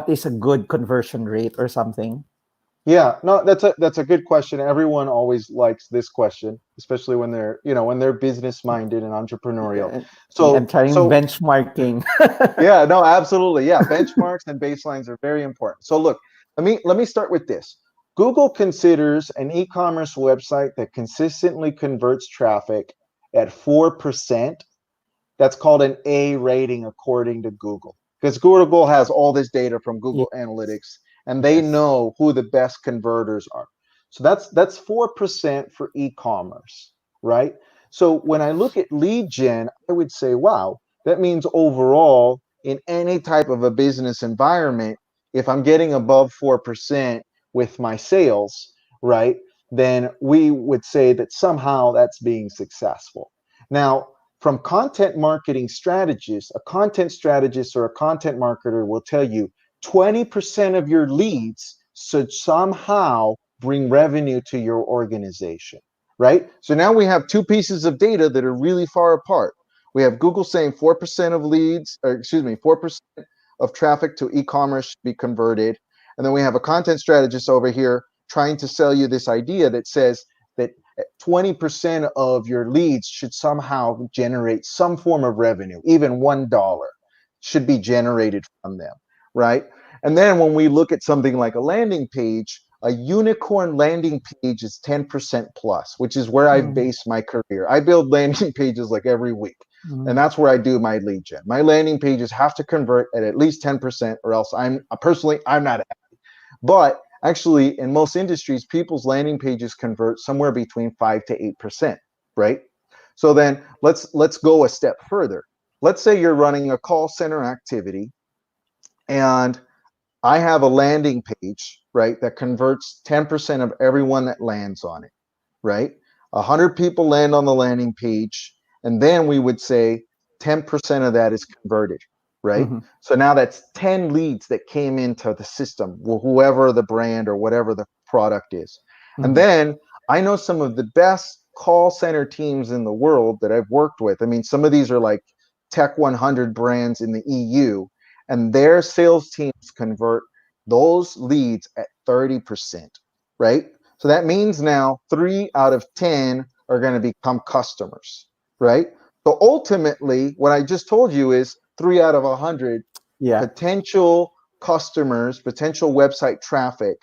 is a good conversion rate or something? Yeah, no, that's a good question. Everyone always likes this question, especially when they're business minded and entrepreneurial. Yeah, I'm So trying so benchmarking. yeah, no, absolutely. Yeah, benchmarks and baselines are very important. So look, let me start with this. Google considers an e-commerce website that consistently converts traffic at 4%. That's called an A rating according to Google. Because Google has all this data from Ye- Google Analytics and they yes. know who the best converters are. So that's 4% for e-commerce, right? So when I look at lead gen, I would say, wow, that means overall in any type of a business environment, if I'm getting above 4% with my sales, right, then we would say that somehow that's being successful. Now, from content marketing strategists, a content strategist or a content marketer will tell you 20% of your leads should somehow bring revenue to your organization, right? So now we have two pieces of data that are really far apart. We have Google saying 4% of leads, or excuse me, 4% of traffic to e-commerce should be converted. And then we have a content strategist over here trying to sell you this idea that says that 20% of your leads should somehow generate some form of revenue, even $1 should be generated from them, right? And then when we look at something like a landing page, a unicorn landing page is 10% plus, which is where I've based my career. I build landing pages like every week, and that's where I do my lead gen. My landing pages have to convert at least 10%, or else I'm not happy. But actually, in most industries, people's landing pages convert somewhere between 5 to 8%, right? So then let's go a step further. Let's say you're running a call center activity, and I have a landing page, right, that converts 10% of everyone that lands on it, right? 100 people land on the landing page, and then we would say 10% of that is converted, right? So now that's 10 leads that came into the system, whoever the brand or whatever the product is. And then I know some of the best call center teams in the world that I've worked with. I mean, some of these are like Tech 100 brands in the EU, and their sales teams convert those leads at 30%, right? So that means now 3 out of 10 are going to become customers, right? So ultimately, what I just told you is 3 out of 100 potential customers, potential website traffic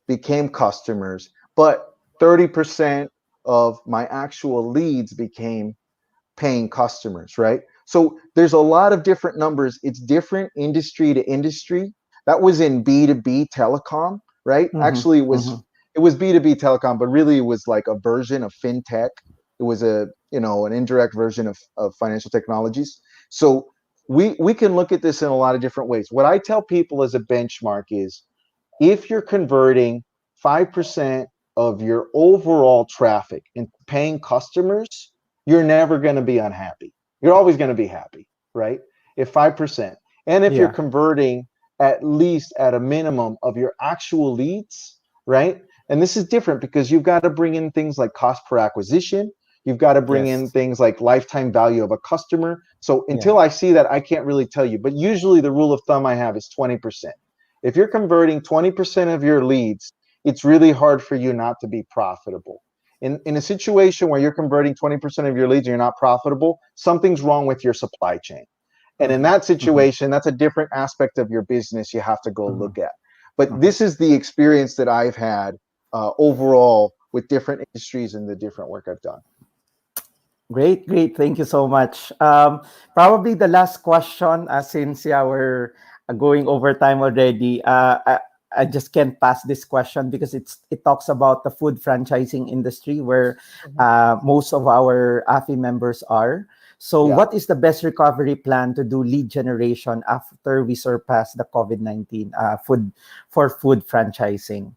became customers, but 30% of my actual leads became paying customers, right? So there's a lot of different numbers. It's different industry to industry. That was in B2B telecom, right? Actually, it was B2B telecom, but really it was like a version of fintech. It was an indirect version of financial technologies. So we can look at this in a lot of different ways. What I tell people as a benchmark is, if you're converting 5% of your overall traffic into paying customers, you're never going to be unhappy. You're always going to be happy, right? If 5%. And if you're converting at least at a minimum of your actual leads, right? And this is different because you've got to bring in things like cost per acquisition. You've got to bring in things like lifetime value of a customer. So until I see that, I can't really tell you. But usually the rule of thumb I have is 20%. If you're converting 20% of your leads, it's really hard for you not to be profitable. In a situation where you're converting 20% of your leads and you're not profitable, something's wrong with your supply chain. And in that situation, that's a different aspect of your business you have to go look at. But this is the experience that I've had overall with different industries and the different work I've done. Great. Thank you so much. Probably the last question, since we're going over time already. I just can't pass this question because it talks about the food franchising industry where most of our AFI members are. So what is the best recovery plan to do lead generation after we surpass the COVID-19 food franchising?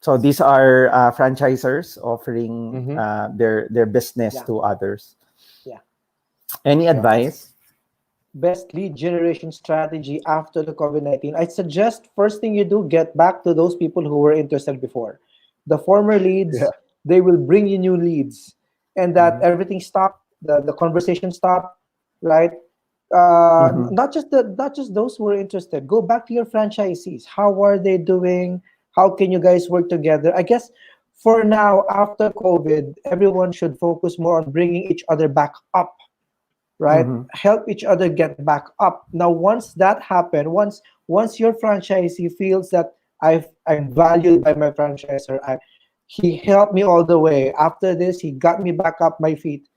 So these are franchisors offering their business to others. Any advice? Best lead generation strategy after the COVID-19. I suggest first thing you do, get back to those people who were interested before. The former leads, they will bring you new leads. And that everything stopped, the conversation stopped, right? Not just those who were interested. Go back to your franchisees. How are they doing? How can you guys work together? I guess for now, after COVID, everyone should focus more on bringing each other back up, right? Help each other get back up. Now, once that happened, once your franchisee feels that I'm valued by my franchisor, he helped me all the way. After this, he got me back up my feet.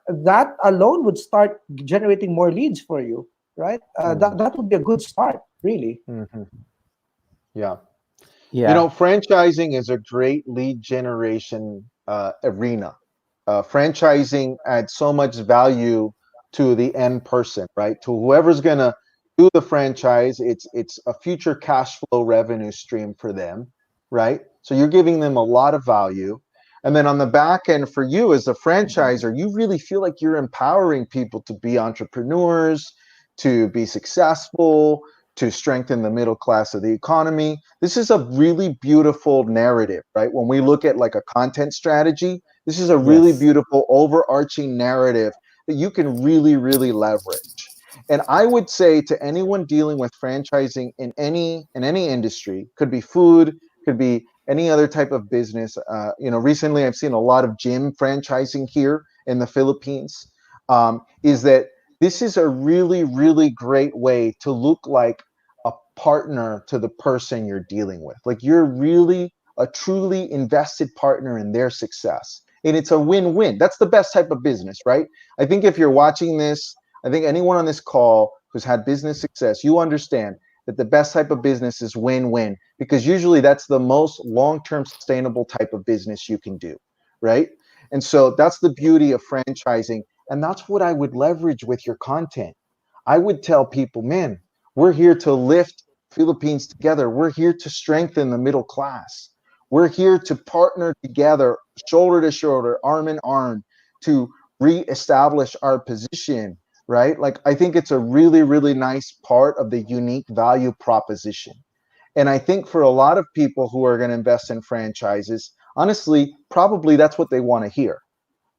That alone would start generating more leads for you, right? That would be a good start, really. Yeah. You Yeah. know, franchising is a great lead generation arena. Franchising adds so much value to the end person, right? To whoever's gonna do the franchise, it's a future cash flow revenue stream for them, right? So you're giving them a lot of value. And then on the back end for you as a franchisor, you really feel like you're empowering people to be entrepreneurs, to be successful, to strengthen the middle class of the economy. This is a really beautiful narrative, right? When we look at like a content strategy, this is a really Yes. beautiful overarching narrative that you can really, really leverage. And I would say to anyone dealing with franchising in any industry, could be food, could be any other type of business. Recently I've seen a lot of gym franchising here in the Philippines. Is that this is a really, really great way to look like a partner to the person you're dealing with. Like you're really a truly invested partner in their success. And it's a win-win. That's the best type of business, right? I think if you're watching this, I think anyone on this call who's had business success, you understand that the best type of business is win-win because usually that's the most long-term sustainable type of business you can do, right? And so that's the beauty of franchising. And that's what I would leverage with your content. I would tell people, man, we're here to lift Philippines together. We're here to strengthen the middle class. We're here to partner together, shoulder to shoulder, arm in arm, to reestablish our position, right? Like, I think it's a really, really nice part of the unique value proposition. And I think for a lot of people who are going to invest in franchises, honestly, probably that's what they want to hear,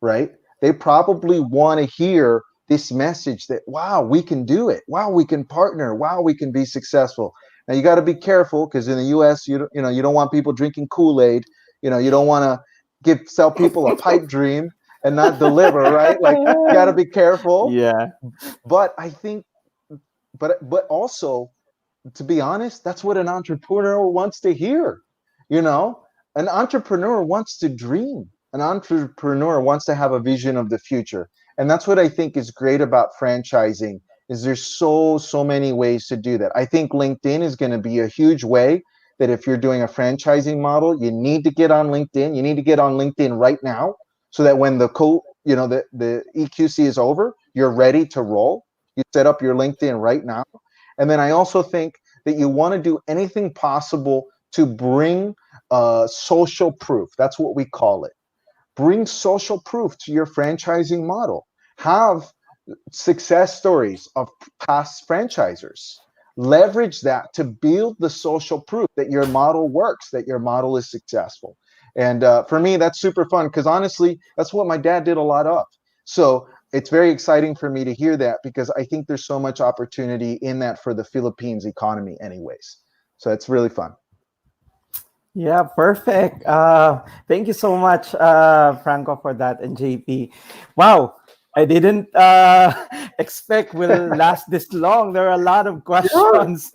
right? They probably want to hear this message that, wow, we can do it. Wow, we can partner. Wow, we can be successful. Now you got to be careful because in the US, you don't want people drinking Kool-Aid. You don't want to sell people a pipe dream and not deliver, right? Like you got to be careful. Yeah. But I think, but also, to be honest, that's what an entrepreneur wants to hear. You know, an entrepreneur wants to dream. An entrepreneur wants to have a vision of the future. And that's what I think is great about franchising is there's so many ways to do that. I think LinkedIn is going to be a huge way that if you're doing a franchising model, you need to get on LinkedIn. You need to get on LinkedIn right now so that when the EQC is over, you're ready to roll. You set up your LinkedIn right now. And then I also think that you want to do anything possible to bring social proof. That's what we call it. Bring social proof to your franchising model. Have success stories of past franchisors. Leverage that to build the social proof that your model works, that your model is successful. And for me, that's super fun because honestly, that's what my dad did a lot of. So it's very exciting for me to hear that because I think there's so much opportunity in that for the Philippines economy anyways. So it's really fun. Yeah, perfect. Thank you so much, Franco, for that, and JP. Wow, I didn't expect we'll last this long. There are a lot of questions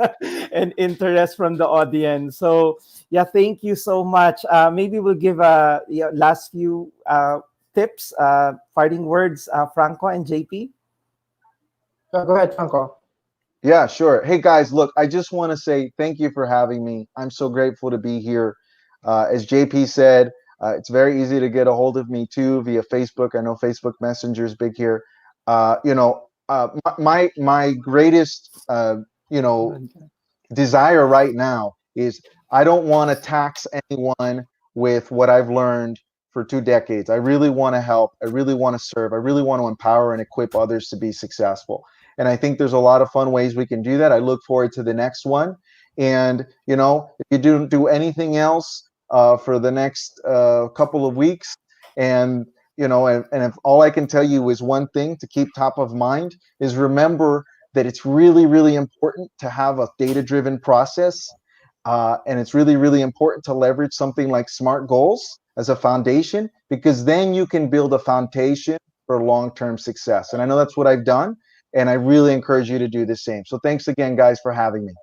and interest from the audience. So, yeah, thank you so much. Maybe we'll give last few tips, parting words, Franco and JP. Go ahead, Franco. Yeah, sure. Hey guys, look, I just want to say thank you for having me. I'm so grateful to be here. As JP said, it's very easy to get a hold of me too via Facebook. I know Facebook Messenger is big here. My greatest desire right now is I don't want to tax anyone with what I've learned for 2 decades. I really want to help. I really want to serve. I really want to empower and equip others to be successful. And I think there's a lot of fun ways we can do that. I look forward to the next one. And, if you don't do anything else for the next couple of weeks, and, and if all I can tell you is one thing to keep top of mind is remember that it's really, really important to have a data-driven process. And it's really, really important to leverage something like SMART goals as a foundation, because then you can build a foundation for long-term success. And I know that's what I've done. And I really encourage you to do the same. So thanks again, guys, for having me.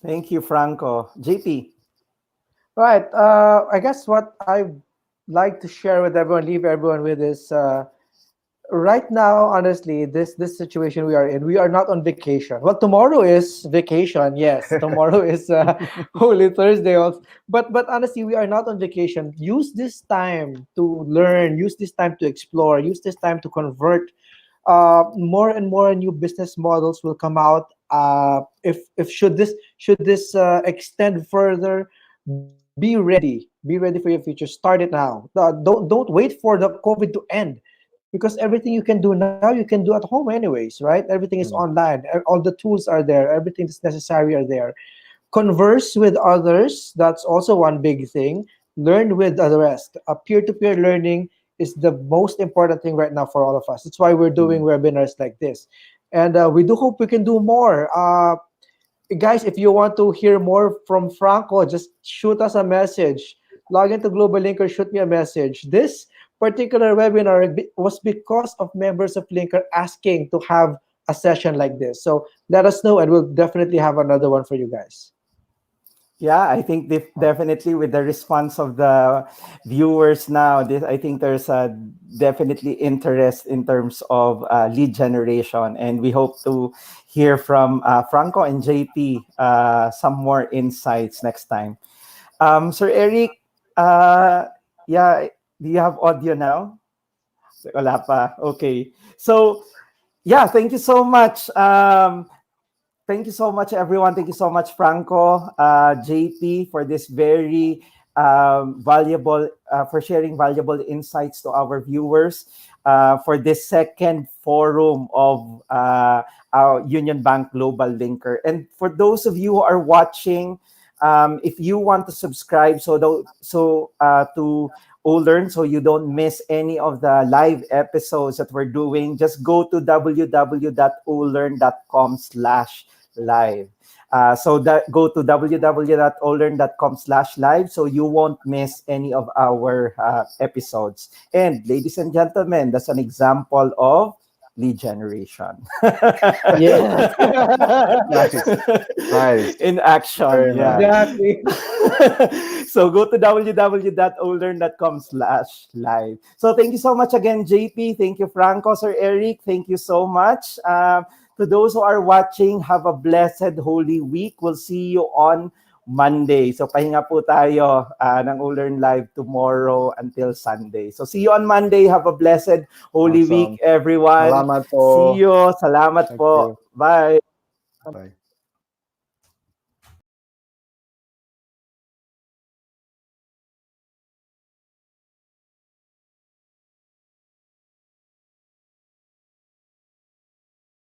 Thank you, Franco. JP. Right. I guess what I like to share with everyone, leave everyone with is Right now, honestly, this situation we are in, we are not on vacation. Well, tomorrow is vacation. Yes, tomorrow is Holy Thursday. Also. But honestly, we are not on vacation. Use this time to learn. Use this time to explore. Use this time to convert. More and more new business models will come out. If should this extend further, be ready. Be ready for your future. Start it now. Don't wait for the COVID to end, because everything you can do now you can do at home anyways, right? Everything is Mm, online. All the tools are there. Everything that's necessary are there. Converse with others. That's also one big thing. Learn with the rest. A peer-to-peer learning is the most important thing right now for all of us. That's why we're doing mm, webinars like this, and we do hope we can do more. Guys, if you want to hear more from Franco, just shoot us a message. Log into GlobalLinker, shoot me a message. This particular webinar was because of members of Linker asking to have a session like this. So let us know, and we'll definitely have another one for you guys. Yeah, I think definitely with the response of the viewers now, I think there's a definitely interest in terms of lead generation, and we hope to hear from Franco and JP some more insights next time. Sir Eric, uh, yeah, do you have audio now? Wala pa. Okay. So, yeah, thank you so much. Thank you so much, everyone. Thank you so much, Franco, JP, for this very valuable, for sharing valuable insights to our viewers for this second forum of our Union Bank Global Linker. And for those of you who are watching, if you want to subscribe to Learn, so you don't miss any of the live episodes that we're doing, just go to www.olearn.com/live. Go to www.olearn.com/live so you won't miss any of our episodes. And ladies and gentlemen, that's an example of lead generation. Yes. nice, nice, In action, very yeah. nice. Exactly. So go to www.olearn.com/live. So thank you so much again, JP. Thank you, Franco, Sir Eric. Thank you so much. To those who are watching, have a blessed Holy Week. We'll see you on Monday. So pahinga po tayo ng Ulearn Live tomorrow until Sunday. So see you on Monday. Have a blessed Holy Week, Awesome. everyone. Salamat See po. you. Salamat Thank po. you. Bye. Bye.